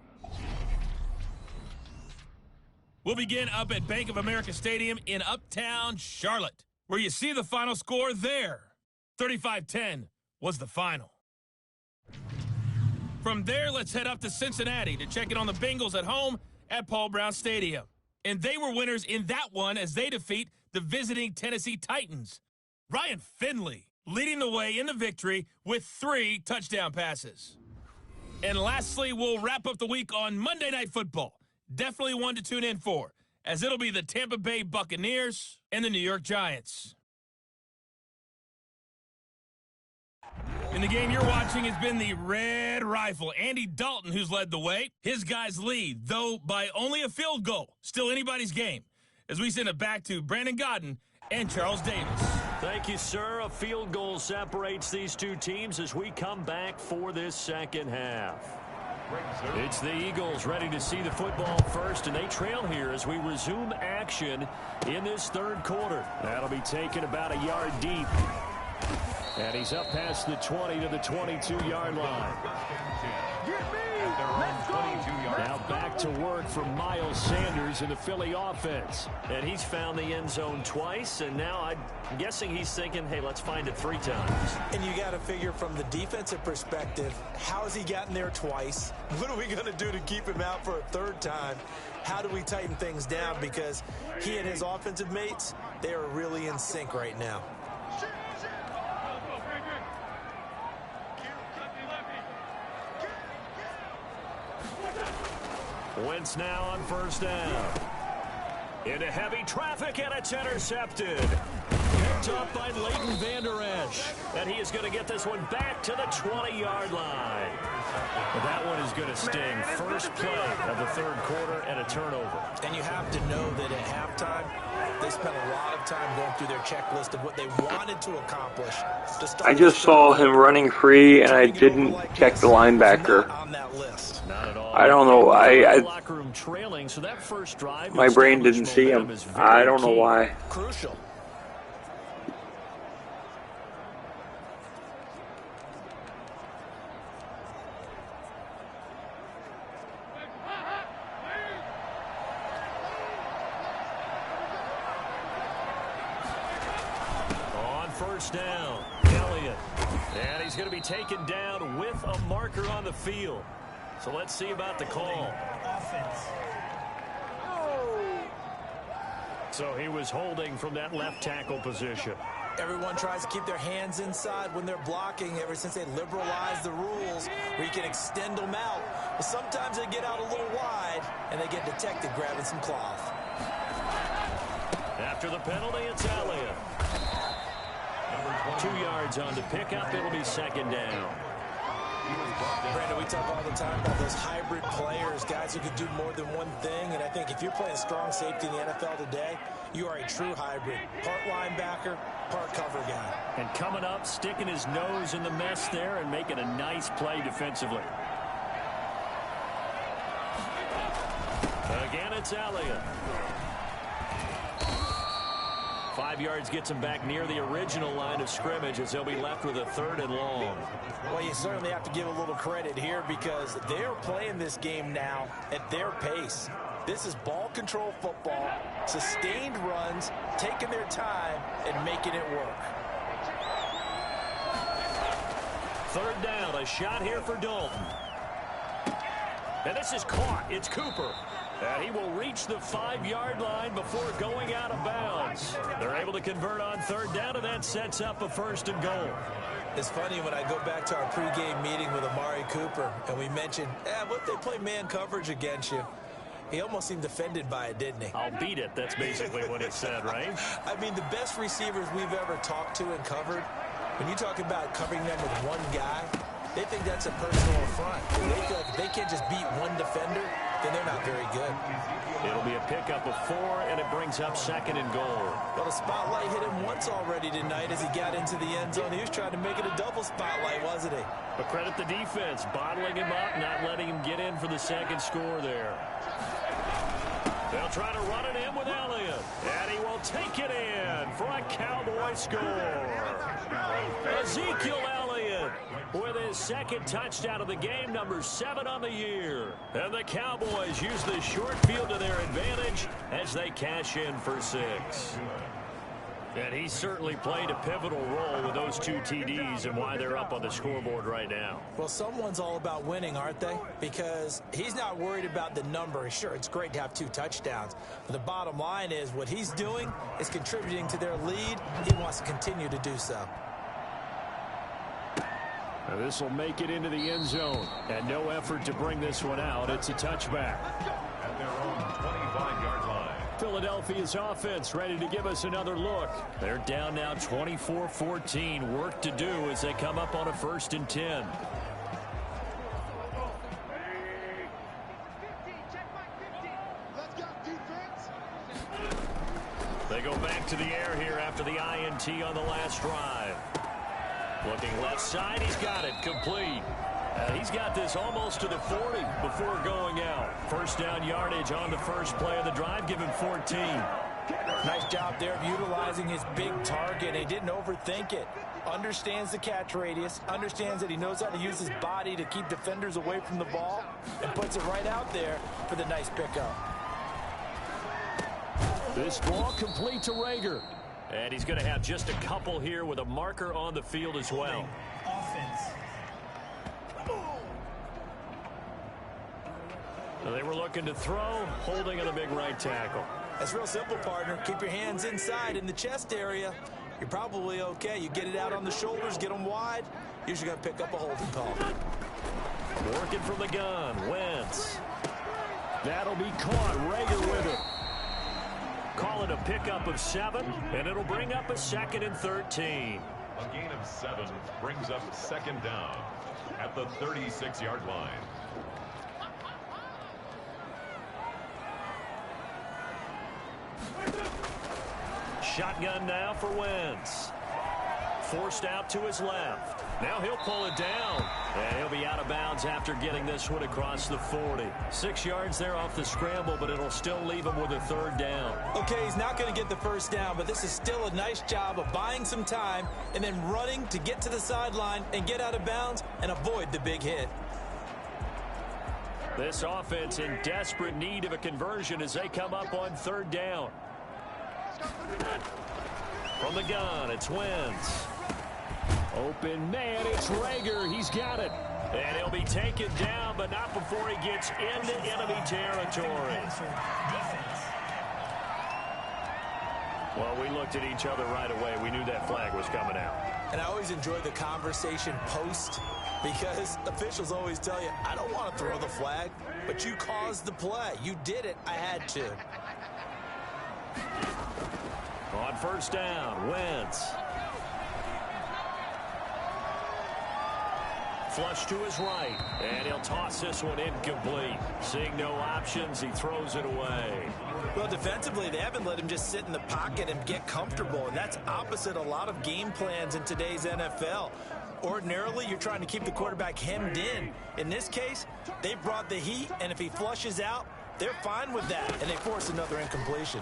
We'll begin up at Bank of America Stadium in Uptown Charlotte, where you see the final score there. 35-10 was the final. From there, let's head up to Cincinnati to check in on the Bengals at home at Paul Brown Stadium. And they were winners in that one as they defeat the visiting Tennessee Titans. Ryan Finley leading the way in the victory with 3 touchdown passes. And lastly, we'll wrap up the week on Monday Night Football. Definitely one to tune in for, as it'll be the Tampa Bay Buccaneers and the New York Giants. In the game you're watching has been the Red Rifle, Andy Dalton, who's led the way. His guys lead, though by only a field goal. Still anybody's game. As we send it back to Brandon Godden and Charles Davis. Thank you, sir. A field goal separates these two teams as we come back for this second half. It's the Eagles ready to see the football first, and they trail here as we resume action in this third quarter. That'll be taken about a yard deep. And he's up past the 20 to the 22-yard line. Now back to work for Miles Sanders in the Philly offense. And he's found the end zone twice, and now I'm guessing he's thinking, hey, let's find it 3 times. And you got to figure from the defensive perspective, how has he gotten there twice? What are we going to do to keep him out for a 3rd time? How do we tighten things down? Because he and his offensive mates, they are really in sync right now. Wentz now on first down. Into heavy traffic, and it's intercepted. Picked up by Leighton Vander Esch. And he is going to get this one back to the 20-yard line. But that one is going to sting. First play of the third quarter and a turnover. And you have to know that at halftime, they spent a lot of time going through their checklist of what they wanted to accomplish. I just saw him running free, and I didn't check the linebacker. On that list. Not at all. I don't know. Locker room trailing, so that first drive, my brain didn't see him. I don't know why. Crucial. First down, Elliott. And he's going to be taken down with a marker on the field. So let's see about the call. So he was holding from that left tackle position. Everyone tries to keep their hands inside when they're blocking ever since they liberalized the rules where you can extend them out. But sometimes they get out a little wide and they get detected grabbing some cloth. After the penalty, it's Elliott. 2 yards on the pickup. It'll be second down. Brandon, we talk all the time about those hybrid players, guys who can do more than one thing. And I think if you're playing strong safety in the NFL today, you are a true hybrid. Part linebacker, part cover guy. And coming up, sticking his nose in the mess there and making a nice play defensively. Again, it's Elliott. 5 yards gets him back near the original line of scrimmage as they'll be left with a 3rd and long. Well, you certainly have to give a little credit here because they're playing this game now at their pace. This is ball control football, sustained runs, taking their time, and making it work. 3rd down, a shot here for Dalton. And this is caught. It's Cooper. And he will reach the 5-yard line before going out of bounds. They're able to convert on 3rd down, and that sets up a 1st and goal. It's funny when I go back to our pregame meeting with Amari Cooper, and we mentioned, what if they play man coverage against you? He almost seemed offended by it, didn't he? I'll beat it. That's basically what he said, right? I mean, the best receivers we've ever talked to and covered, when you talk about covering them with one guy, they think that's a personal affront. They feel like if they can't just beat one defender, then they're not very good. It'll be a pickup of 4, and it brings up 2nd and goal. Well, the spotlight hit him once already tonight as he got into the end zone. He was trying to make it a double spotlight, wasn't he? But credit the defense, bottling him up, not letting him get in for the 2nd score there. They'll try to run it in with Elliott, and he will take it in for a Cowboy score. Ezekiel Elliott with his 2nd touchdown of the game, number 7 on the year. And the Cowboys use the short field to their advantage as they cash in for 6. And he certainly played a pivotal role with those 2 TDs and why they're up on the scoreboard right now. Well, someone's all about winning, aren't they? Because he's not worried about the number. Sure, it's great to have 2 touchdowns. But the bottom line is what he's doing is contributing to their lead. He wants to continue to do so. Now this will make it into the end zone. And no effort to bring this one out. It's a touchback. At their own 25-yard line. Philadelphia's offense ready to give us another look. They're down now 24-14. Work to do as they come up on a 1st and 10. They go back to the air here after the INT on the last drive. Looking left side, he's got it complete. He's got this almost to the 40 before going out. 1st down yardage on the first play of the drive. Give him 14. Nice job there of utilizing his big target. He didn't overthink it. Understands the catch radius. Understands that he knows how to use his body to keep defenders away from the ball. And puts it right out there for the nice pickup. This ball complete to Rager. And he's going to have just a couple here with a marker on the field as well. Offense. They were looking to throw, holding on the big right tackle. That's real simple, partner. Keep your hands inside in the chest area. You're probably okay. You get it out on the shoulders, get them wide. Usually going to pick up a holding call. Working from the gun, Wentz. That'll be caught. Rager with it. Call it a pickup of 7, and it'll bring up a 2nd and 13. A gain of 7 brings up 2nd down at the 36-yard line. Shotgun now for Wentz. Forced out to his left. Now he'll pull it down. And he'll be out of bounds after getting this one across the 40. 6 yards there off the scramble, but it'll still leave him with a 3rd down. Okay, he's not going to get the 1st down, but this is still a nice job of buying some time and then running to get to the sideline and get out of bounds and avoid the big hit. This offense in desperate need of a conversion as they come up on 3rd down. From the gun, it's Wentz. Open man, it's Rager. He's got it. And he'll be taken down, but not before he gets into enemy territory. Well, we looked at each other right away. We knew that flag was coming out. And I always enjoy the conversation post because officials always tell you, I don't want to throw the flag, but you caused the play. You did it. I had to. On 1st down, Wentz. Flush to his right, and he'll toss this one incomplete. Seeing no options, he throws it away. Well, defensively, they haven't let him just sit in the pocket and get comfortable, and that's opposite a lot of game plans in today's NFL. Ordinarily, you're trying to keep the quarterback hemmed in. In this case, they brought the heat, and if he flushes out, they're fine with that, and they force another incompletion.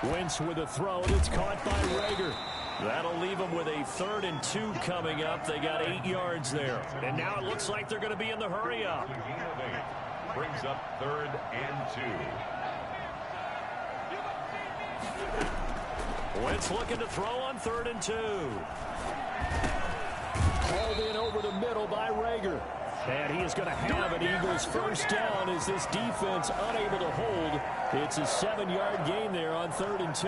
Wentz with a throw, and it's caught by Rager. That'll leave them with a 3rd and 2 coming up. They got 8 yards there. And now it looks like they're going to be in the hurry up. Brings up 3rd and 2. Wentz looking to throw on 3rd and 2. Called in over the middle by Rager. And he is going to have an Eagles 1st down as this defense unable to hold. It's a 7-yard gain there on 3rd and 2.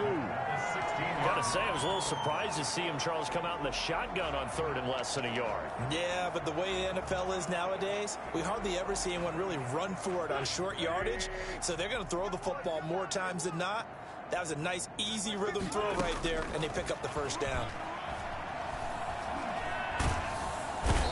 Gotta say, I was a little surprised to see him, Charles, come out in the shotgun on 3rd and less than a yard. Yeah, but the way the NFL is nowadays, we hardly ever see anyone really run for it on short yardage. So they're going to throw the football more times than not. That was a nice, easy rhythm throw right there, and they pick up the 1st down.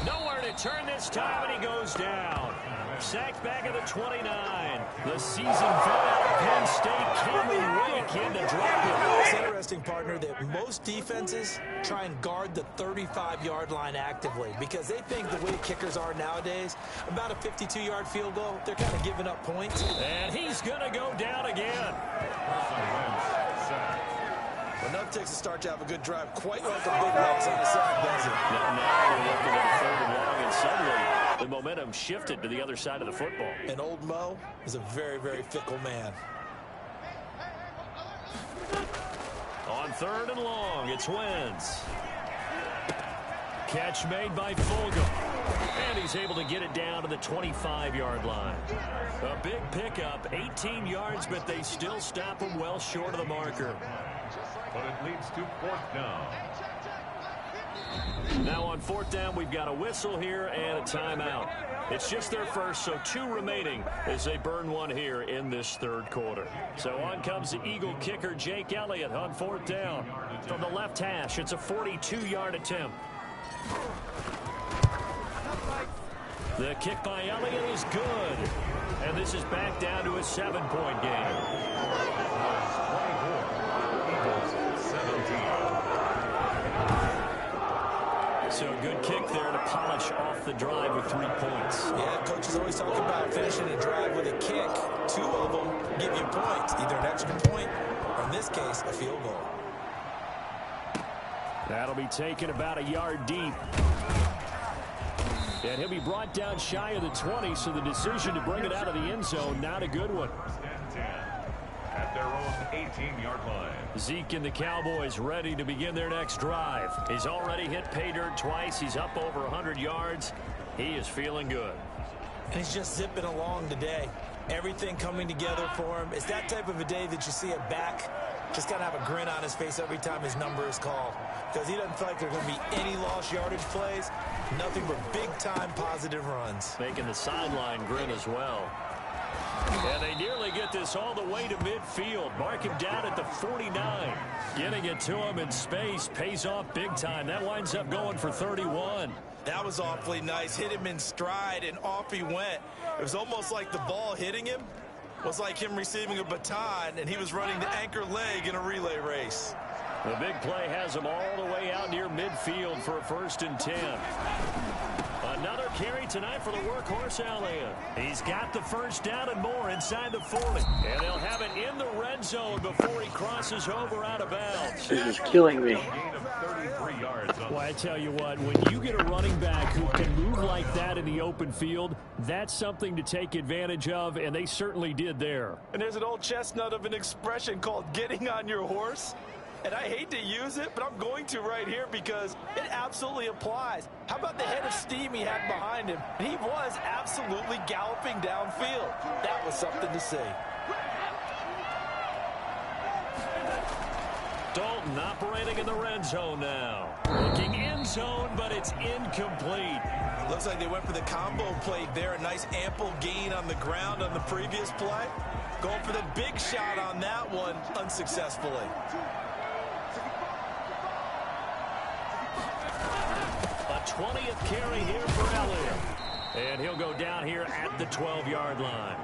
Nowhere to return this time, and he goes down. Sacked back at the 29. The season vet out of Penn State, Cameron Wake, in to drop it. It's interesting, partner, that most defenses try and guard the 35-yard line actively because they think the way kickers are nowadays, about a 52-yard field goal, they're kind of giving up points. And he's going to go down again. Enough takes a start to have a good drive, quite like a big house on the side, does it? Now we're looking at 3rd and long, and suddenly the momentum shifted to the other side of the football. And old Mo is a very, very fickle man. On 3rd and long, it's Wentz. Catch made by Fulgham. And he's able to get it down to the 25-yard line. A big pickup, 18 yards, but they still stop him well short of the marker. But it leads to 4th down. Now on 4th down, we've got a whistle here and a timeout. It's just their first, so 2 remaining as they burn one here in this 3rd quarter. So on comes the Eagle kicker, Jake Elliott, on 4th down. From the left hash, it's a 42-yard attempt. The kick by Elliott is good. And this is back down to a 7-point game. So a good kick there to polish off the drive with 3 points. Yeah, coaches always talk about finishing a drive with a kick. 2 of them give you points, either an extra point or, in this case, a field goal. That'll be taken about a yard deep. And he'll be brought down shy of the 20, so the decision to bring it out of the end zone, not a good one. At their own 18-yard line. Zeke and the Cowboys ready to begin their next drive. He's already hit pay dirt twice. He's up over 100 yards. He is feeling good. And he's just zipping along today. Everything coming together for him. It's that type of a day that you see a back just got to have a grin on his face every time his number is called. Because he doesn't feel like there's going to be any lost yardage plays. Nothing but big-time positive runs. Making the sideline grin as well. And they nearly get this all the way to midfield. Mark him down at the 49. Getting it to him in space pays off big time. That winds up going for 31. That was awfully nice. Hit him in stride, and off he went. It was almost like the ball hitting him was like him receiving a baton, and he was running the anchor leg in a relay race. The big play has him all the way out near midfield for a 1st and 10. Another carry tonight for the workhorse Elliott. He's got the 1st down and more inside the 40. And they'll have it in the red zone before he crosses over out of bounds. This is killing me. Well, I tell you what, when you get a running back who can move like that in the open field, that's something to take advantage of, and they certainly did there. And there's an old chestnut of an expression called getting on your horse. And I hate to use it, but I'm going to right here because it absolutely applies. How about the head of steam he had behind him? He was absolutely galloping downfield. That was something to see. Dalton operating in the red zone now. Looking end zone, but it's incomplete. Looks like they went for the combo play there. A nice ample gain on the ground on the previous play. Going for the big shot on that one unsuccessfully. A 20th carry here for Elliott. And he'll go down here at the 12-yard line.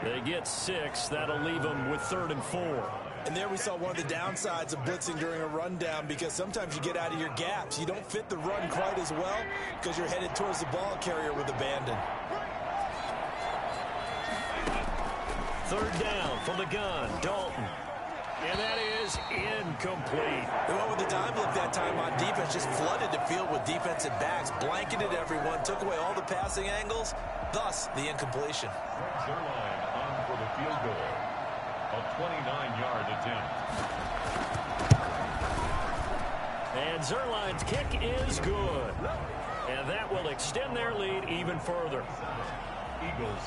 They get 6. That'll leave them with 3rd and 4. And there we saw one of the downsides of blitzing during a rundown because sometimes you get out of your gaps. You don't fit the run quite as well because you're headed towards the ball carrier with abandon. 3rd down from the gun, Dalton. And that is incomplete. They went with the dime look that time on defense, just flooded the field with defensive backs, blanketed everyone, took away all the passing angles, thus the incompletion. Zerline on for the field goal. A 29-yard attempt. And Zerline's kick is good. And that will extend their lead even further. Eagles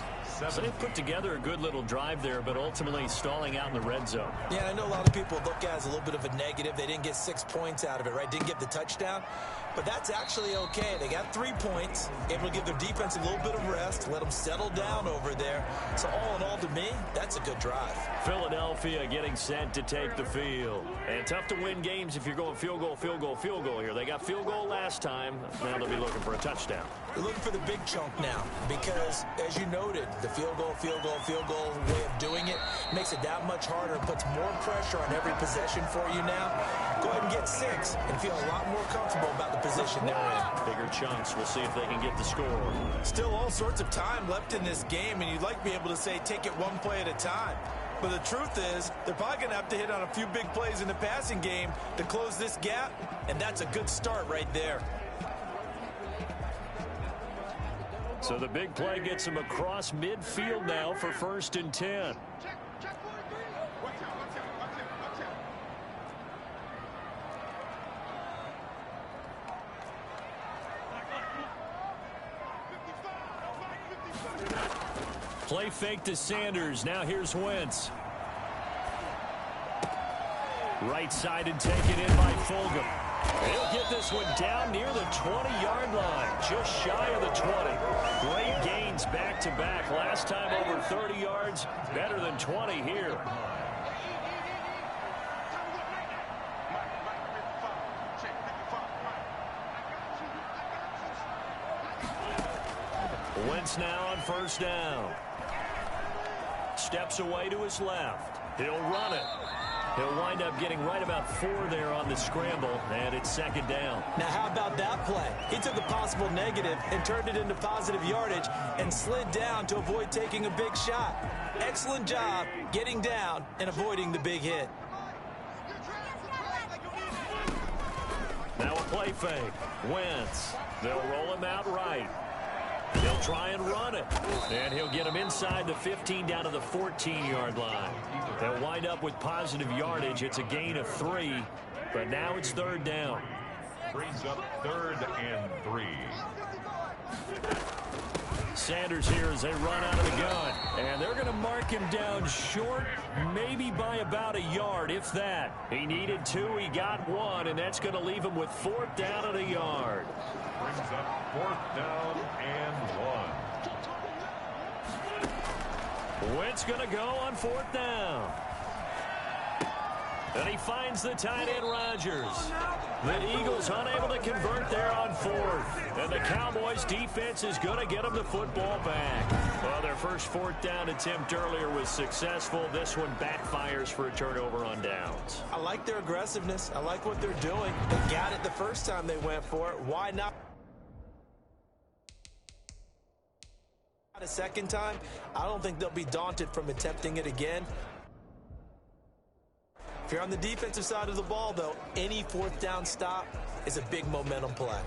So they put together a good little drive there, but ultimately stalling out in the red zone. Yeah, I know a lot of people look at it as a little bit of a negative. They didn't get 6 points out of it, right? Didn't get the touchdown. But that's actually okay. They got 3 points, able to give their defense a little bit of rest, let them settle down over there. So all in all, to me, that's a good drive. Philadelphia getting set to take the field. And tough to win games if you're going field goal, field goal, field goal here. They got field goal last time. Now they'll be looking for a touchdown. They're looking for the big chunk now because, as you noted, the field goal way of doing it makes it that much harder and puts more pressure on every possession for you now. Go ahead and get 6 and feel a lot more comfortable about the position they're in. Bigger chunks. We'll see if they can get the score. Still all sorts of time left in this game, and you'd like to be able to say take it one play at a time. But the truth is, they're probably going to have to hit on a few big plays in the passing game to close this gap, and that's a good start right there. So the big play gets him across midfield now for 1st and 10. Play fake to Sanders. Now here's Wentz. Right side and taken in by Fulgham. He'll get this one down near the 20-yard line, just shy of the 20. Great gains back-to-back. Last time over 30 yards, better than 20 here. Wentz now on 1st down. Steps away to his left. He'll run it. He'll wind up getting right about 4 there on the scramble, and it's 2nd down. Now, how about that play? He took a possible negative and turned it into positive yardage and slid down to avoid taking a big shot. Excellent job getting down and avoiding the big hit. Now a play fake. Wentz. They'll roll him out right. He'll try and run it. And he'll get him inside the 15 down to the 14-yard line. They'll wind up with positive yardage. It's a gain of 3, but now it's 3rd down. Brings up 3rd and 3. Sanders here as they run out of the gun. And they're going to mark him down short, maybe by about a yard, if that. He needed 2, he got 1, and that's going to leave him with 4th down and a yard. Brings up 4th down and 1. Wentz going to go on 4th down. And he finds the tight end Rodgers. The Eagles unable to convert there on 4th. And the Cowboys defense is going to get them the football back. Well, their first 4th down attempt earlier was successful. This one backfires for a turnover on downs. I like their aggressiveness. I like what they're doing. They got it the first time they went for it. Why not a second time? I don't think they'll be daunted from attempting it again. If you're on the defensive side of the ball, though, any 4th down stop is a big momentum play.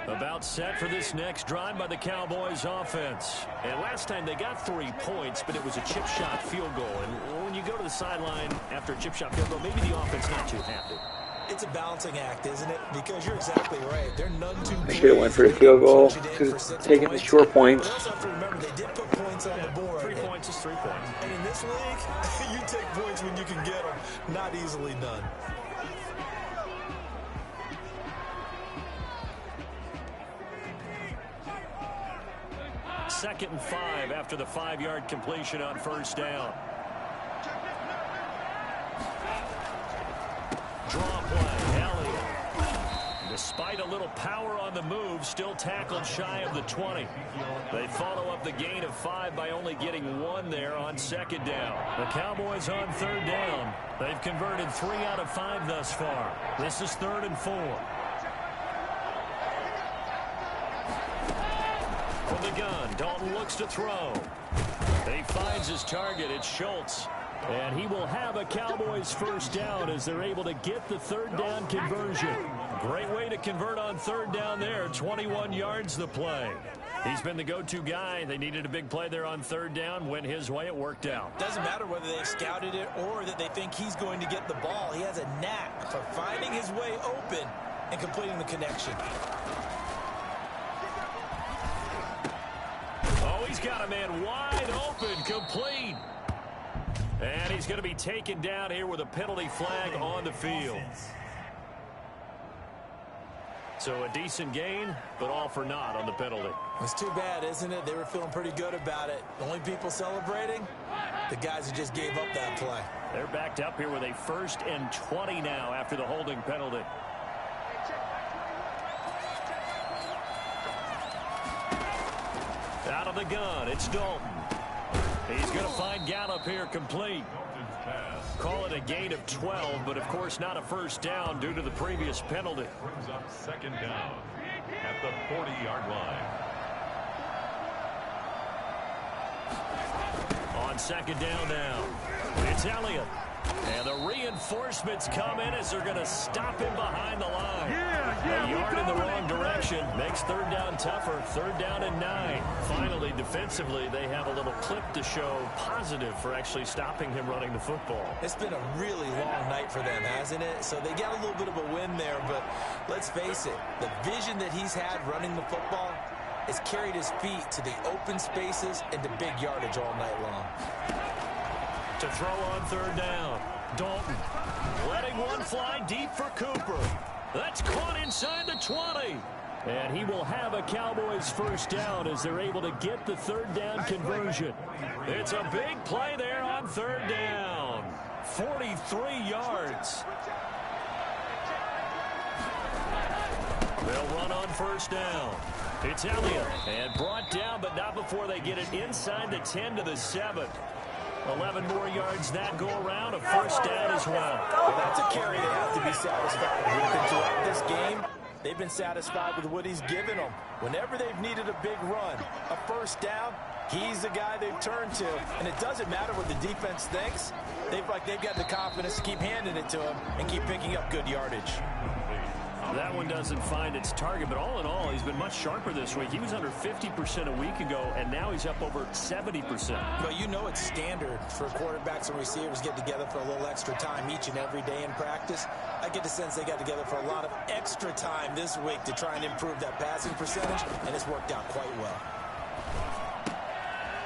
About set for this next drive by the Cowboys offense. And last time they got 3 points, but it was a chip shot field goal. And when you go to the sideline after a chip shot field goal, maybe the offense not too happy. It's a balancing act, isn't it? Because you're exactly right. They're none too I should have went for the field goal because taking the short points. But also have to remember they did put points on the board. 3 points is 3 points. And in this league, you take points when you can get them. Not easily done. 2nd and 5 after the 5-yard completion on 1st down. Draw play. Elliott. Despite a little power on the move, still tackled shy of the 20. They follow up the gain of 5 by only getting 1 there on 2nd down. The Cowboys on 3rd down. They've converted 3 out of 5 thus far. This is 3rd and 4. From the gun, Dalton looks to throw. He finds his target. It's Schultz. And he will have a Cowboys 1st down as they're able to get the 3rd down conversion. Great way to convert on 3rd down there. 21 yards the play. He's been the go-to guy. They needed a big play there on 3rd down. Went his way. It worked out. Doesn't matter whether they scouted it or that they think he's going to get the ball. He has a knack for finding his way open and completing the connection. Oh, he's got a man wide open. Complete. And he's going to be taken down here with a penalty flag on the field. So a decent gain, but all for naught on the penalty. It's too bad, isn't it? They were feeling pretty good about it. The only people celebrating, the guys who just gave up that play. They're backed up here with a 1st and 20 now after the holding penalty. Out of the gun, it's Dalton. He's going to find Gallup here complete. Call it a gain of 12, but of course not a 1st down due to the previous penalty. Brings up 2nd down at the 40-yard line. On 2nd down now, it's Elliott. And the reinforcements come in as they're going to stop him behind the line. A yard in the wrong direction makes 3rd down tougher. 3rd down and 9. Finally, defensively, they have a little clip to show positive for actually stopping him running the football. It's been a really long night for them, hasn't it? So they got a little bit of a win there, but let's face it, the vision that he's had running the football has carried his feet to the open spaces and to big yardage all night long. To throw on 3rd down, Dalton letting one fly deep for Cooper. That's caught inside the 20. And he will have a Cowboys 1st down as they're able to get the 3rd down conversion. It's a big play there on 3rd down. 43 yards. They'll run on 1st down. It's Elliott. And brought down, but not before they get it inside the 10 to the 7. 11 more yards that go around, a 1st down as well. Well, that's a carry they have to be satisfied with. And throughout this game, they've been satisfied with what he's given them. Whenever they've needed a big run, a 1st down, he's the guy they've turned to. And it doesn't matter what the defense thinks. They've got the confidence to keep handing it to him and keep picking up good yardage. That one doesn't find its target, but all in all, he's been much sharper this week. He was under 50% a week ago, and now he's up over 70%. But you know it's standard for quarterbacks and receivers get together for a little extra time each and every day in practice. I get the sense they got together for a lot of extra time this week to try and improve that passing percentage, and it's worked out quite well.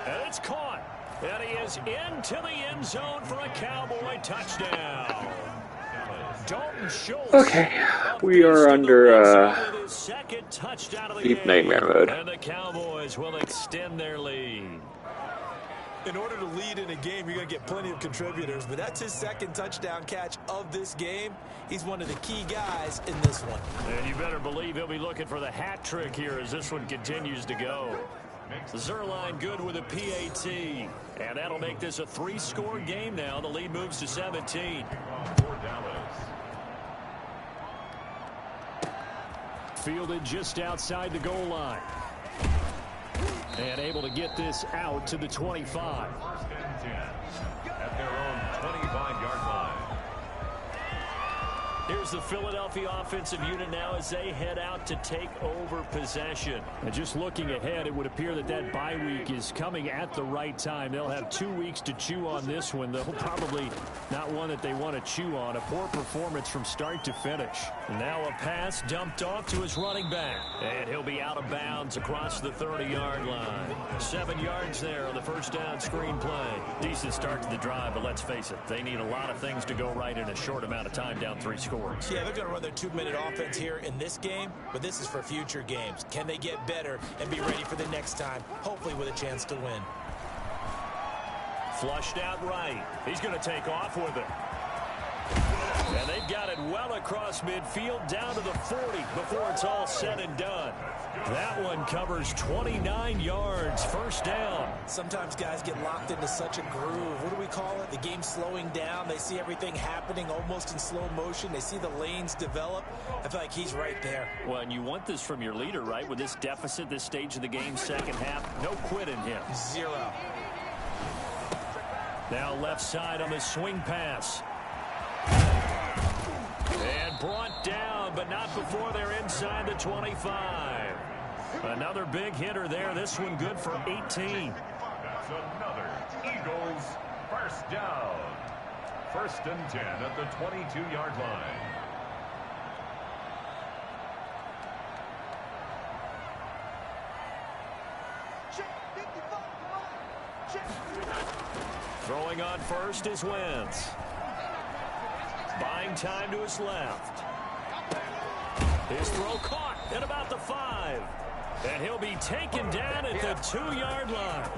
And it's caught. And he is into the end zone for a Cowboy touchdown. Dalton Schultz. Okay, we are under deep game. nightmare mode. And the Cowboys will extend their lead. In order to lead in a game, you're going to get plenty of contributors, but that's his 2nd touchdown catch of this game. He's one of the key guys in this one. And you better believe he'll be looking for the hat trick here as this one continues to go. Zerline good with a PAT. And that'll make this a 3-score game now. The lead moves to 17. Fielded just outside the goal line. And able to get this out to the 25. At their own 25-yard line. Here's the Philadelphia offensive unit now as they head out to take over possession. And just looking ahead, it would appear that that bye week is coming at the right time. They'll have 2 weeks to chew on this one, though probably not one that they want to chew on. A poor performance from start to finish. Now a pass dumped off to his running back. And he'll be out of bounds across the 30-yard line. 7 yards there on the 1st down screen play. Decent start to the drive, but let's face it, they need a lot of things to go right in a short amount of time, down 3 scores. Yeah, they're going to run their 2-minute offense here in this game, but this is for future games. Can they get better and be ready for the next time, hopefully with a chance to win? Flushed out right. He's going to take off with it. And they've got it well across midfield down to the 40 before it's all said and done. That one covers 29 yards, first down. Sometimes guys get locked into such a groove. What do we call it? The game's slowing down. They see everything happening almost in slow motion. They see the lanes develop. I feel like he's right there. Well, and you want this from your leader, right? With this deficit, this stage of the game, second half, no quit in him. Zero. Now left side on the swing pass. And brought down, but not before they're inside the 25. Another big hitter there. This one good for 18. That's another Eagles first down. First and 10 at the 22-yard line. Throwing on first is Wentz. Buying time to his left. His throw caught at about the 5. And he'll be taken down at the 2-yard line.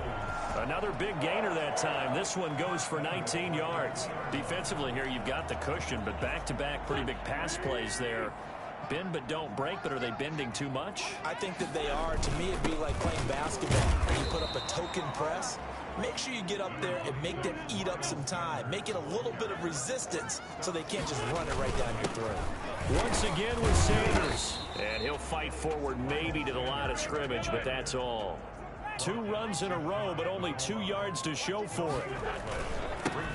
Another big gainer that time. This one goes for 19 yards. Defensively here, you've got the cushion, but back-to-back pretty big pass plays there. Bend but don't break, but are they bending too much? I think that they are. To me, it'd be like playing basketball. You put up a token press. Make sure you get up there and make them eat up some time. Make it a little bit of resistance so they can't just run it right down your throat. Once again with Sanders. And he'll fight forward maybe to the line of scrimmage, but that's all. 2 runs in a row, but only 2 yards to show for it.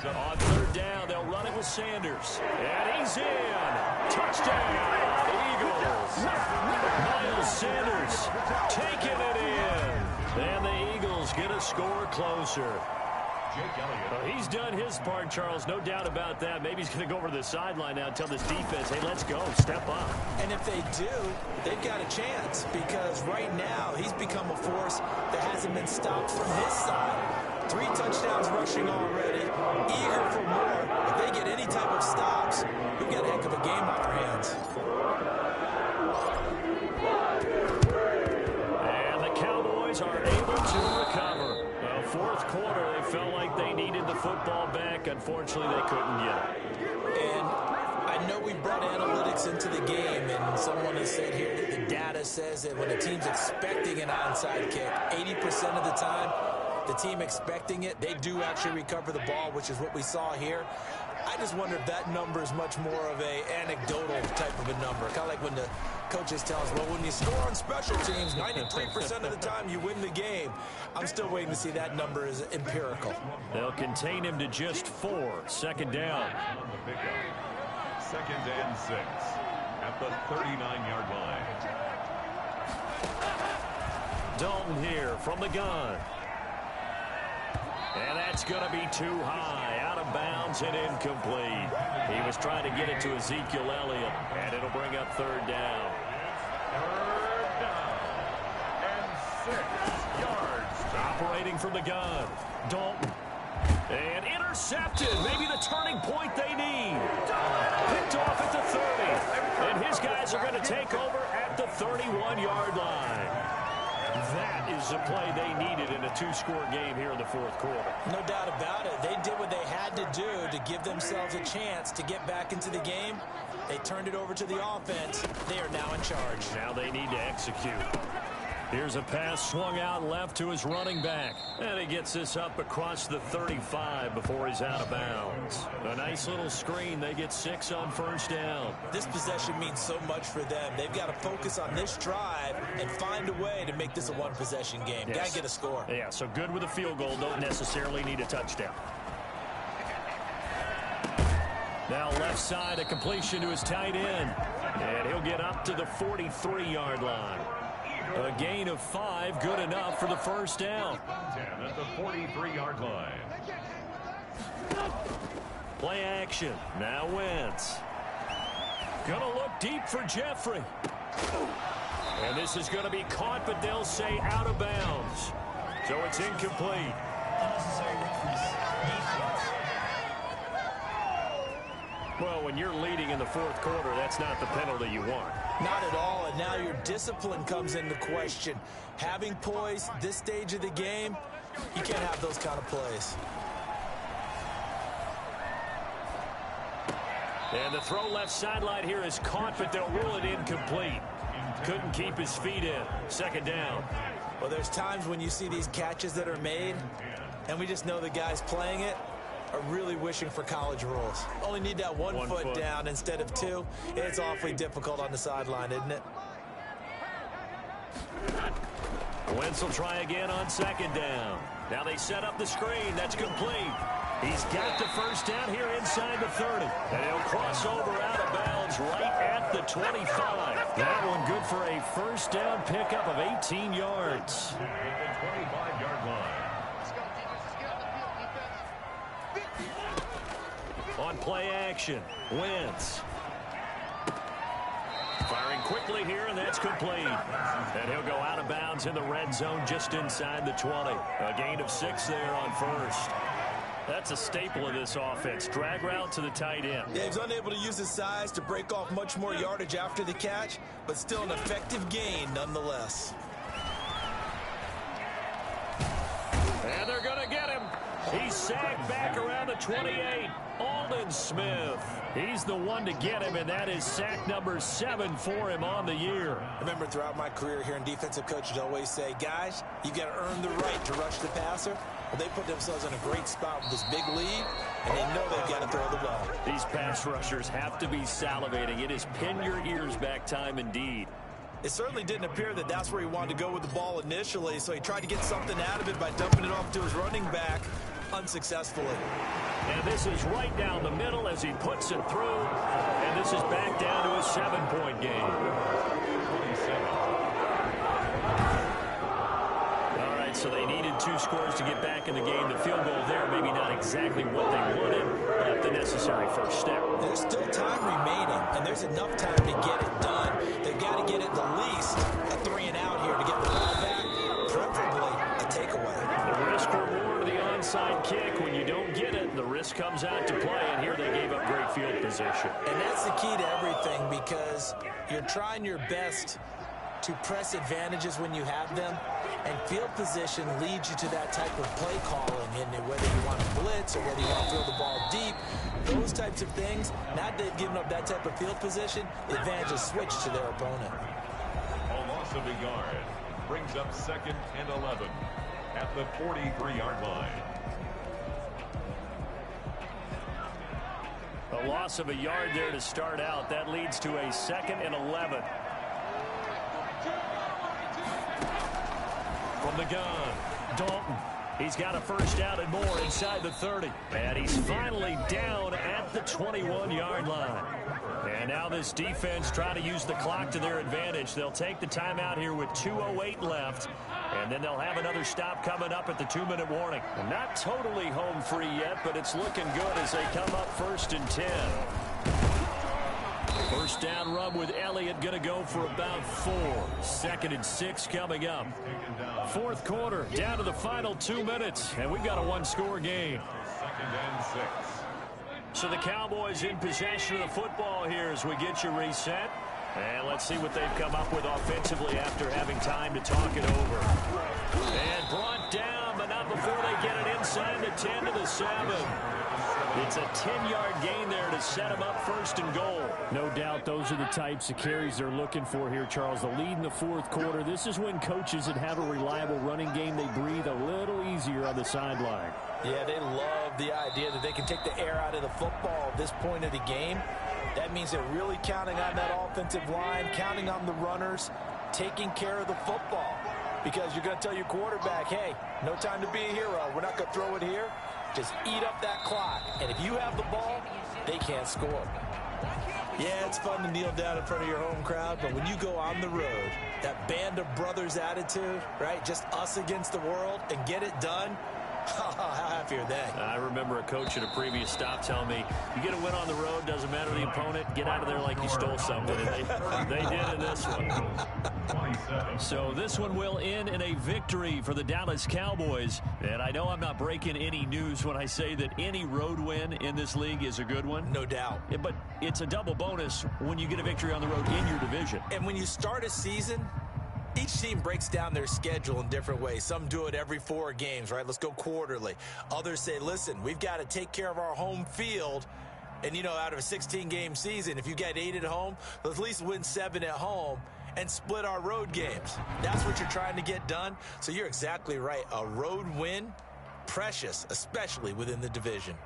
On third down, they'll run it with Sanders. And he's in. Touchdown, Eagles. Miles Sanders taking it in. And the Eagles get a score closer. Well, he's done his part, Charles. No doubt about that. Maybe he's going to go over to the sideline now and tell this defense, hey, let's go, step up. And if they do, they've got a chance because right now he's become a force that hasn't been stopped from his side. 3 touchdowns rushing already, eager for more. If they get any type of stops, we've got a heck of a game on our hands. And the Cowboys are able to recover. Well, fourth quarter, they felt like they needed the football back. Unfortunately, they couldn't get it. And I know we brought analytics into the game, and someone has said here that the data says that when a team's expecting an onside kick, 80% of the time, the team expecting it, they do actually recover the ball, which is what we saw here. I just wonder if that number is much more of a anecdotal type of a number. Kind of like when the coaches tell us, well, when you score on special teams, 93% of the time you win the game. I'm still waiting to see that number is empirical. They'll contain him to just 4. Second down. Second and 6 at the 39-yard line. Dalton here from the gun. And that's going to be too high, out of bounds and incomplete. He was trying to get it to Ezekiel Elliott, and it'll bring up third down. Third down and 6 yards. Operating from the gun, Dalton. And intercepted, maybe the turning point they need. Picked off at the 30. And his guys are going to take over at the 31-yard line. That is the play they needed in a 2-score game here in the fourth quarter. No doubt about it. They did what they had to do to give themselves a chance to get back into the game. They turned it over to the offense. They are now in charge. Now they need to execute. Here's a pass swung out left to his running back. And he gets this up across the 35 before he's out of bounds. A nice little screen. They get 6 on first down. This possession means so much for them. They've got to focus on this drive and find a way to make this a one-possession game. Yes. Got to get a score. Yeah, so good with a field goal. Don't necessarily need a touchdown. Now left side, a completion to his tight end. And he'll get up to the 43-yard line. A gain of 5, good enough for the first down. 10 at the 43-yard line. Play action. Now Wentz. Gonna look deep for Jeffrey. And this is going to be caught, but they'll say out of bounds. So it's incomplete. Well, when you're leading in the fourth quarter, that's not the penalty you want. Not at all, and now your discipline comes into question. Having poise this stage of the game, you can't have those kind of plays. And the throw left sideline here is caught, but they'll rule it incomplete. Couldn't keep his feet in. Second down. Well, there's times when you see these catches that are made, and we just know the guys playing it are really wishing for college rules. Only need that one foot down instead of two. It's awfully difficult on the sideline, isn't it? Wentz will try again on second down. Now they set up the screen. That's complete. He's got the first down here inside the 30. And he'll cross over out of bounds right at the 25. That one good for a first down pickup of 18 yards. At the 25-yard line. On play action, Wentz. Firing quickly here, and that's complete. And he'll go out of bounds in the red zone just inside the 20. A gain of 6 there on first. That's a staple of this offense. Drag route to the tight end. Yeah, he's unable to use his size to break off much more yardage after the catch, but still an effective gain nonetheless. And they're going to get him. He's sagged back around the 28. Aldon Smith. He's the one to get him, and that is sack number 7 for him on the year. I remember throughout my career here in defensive coaches always say, guys, you got to earn the right to rush the passer. Well, they put themselves in a great spot with this big lead, and they know they've got to throw the ball. These pass rushers have to be salivating. It is pin your ears back time indeed. It certainly didn't appear that that's where he wanted to go with the ball initially, so he tried to get something out of it by dumping it off to his running back unsuccessfully. And this is right down the middle as he puts it through, and this is back down to a 7-point game. All right, so they needed 2 scores to get back in the game. The field goal there, maybe not exactly what they wanted, but the necessary first step. There's still time remaining, and there's enough time to get it done. They've got to get at the least a 3 and out here to get the ball back, preferably a takeaway. The risk reward of the onside kick. When you don't get it, the risk comes out to play, and here they gave up great field position. And that's the key to everything, because you're trying your best to press advantages when you have them, and field position leads you to that type of play calling, and whether you want to blitz or whether you want to throw the ball deep, those types of things. Now that they've given up that type of field position, the advantage is switched to their opponent. A loss of a yard brings up 2nd and 11 at the 43-yard line. A loss of a yard there to start out. That leads to a 2nd and 11. From the gun, Dalton. He's got a first down and more inside the 30. And he's finally down at the 21-yard line. And now this defense trying to use the clock to their advantage. They'll take the timeout here with 2:08 left. And then they'll have another stop coming up at the 2-minute warning. Not totally home free yet, but it's looking good as they come up 1st and 10. First down run with Elliott going to go for about 4. 2nd and 6 coming up. 4th quarter, down to the final 2 minutes, and we've got a 1-score game. 2nd and 6. So the Cowboys in possession of the football here as we get you reset. And let's see what they've come up with offensively after having time to talk it over. And brought down, but not before they get it inside the 10 to the 7. It's a 10-yard gain there to set them up 1st and goal. No doubt those are the types of carries they're looking for here, Charles. The lead in the 4th quarter. This is when coaches that have a reliable running game, they breathe a little easier on the sideline. Yeah, they love the idea that they can take the air out of the football at this point of the game. That means they're really counting on that offensive line, counting on the runners, taking care of the football. Because you're going to tell your quarterback, hey, no time to be a hero. We're not going to throw it here. Just eat up that clock. And if you have the ball, they can't score. Yeah, it's fun to kneel down in front of your home crowd, but when you go on the road, that band of brothers attitude, right, just us against the world, and get it done, how happy are they? I remember a coach at a previous stop telling me, you get a win on the road, doesn't matter the opponent, get out of there like you stole something. And they did in this one. So this one will end in a victory for the Dallas Cowboys. And I know I'm not breaking any news when I say that any road win in this league is a good one. No doubt. Yeah, but it's a double bonus when you get a victory on the road in your division. And when you start a season, each team breaks down their schedule in different ways. Some do it every 4 games, right? Let's go quarterly. Others say, listen, we've got to take care of our home field And, out of a 16-game season, if you get 8 at home, let's at least win 7 at home and split our road games. That's what you're trying to get done. So you're exactly right. A road win, precious, especially within the division.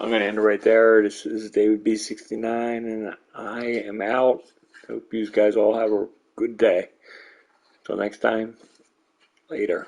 I'm going to end it right there. This is David B69, and I am out. Hope you guys all have a good day. Until next time, later.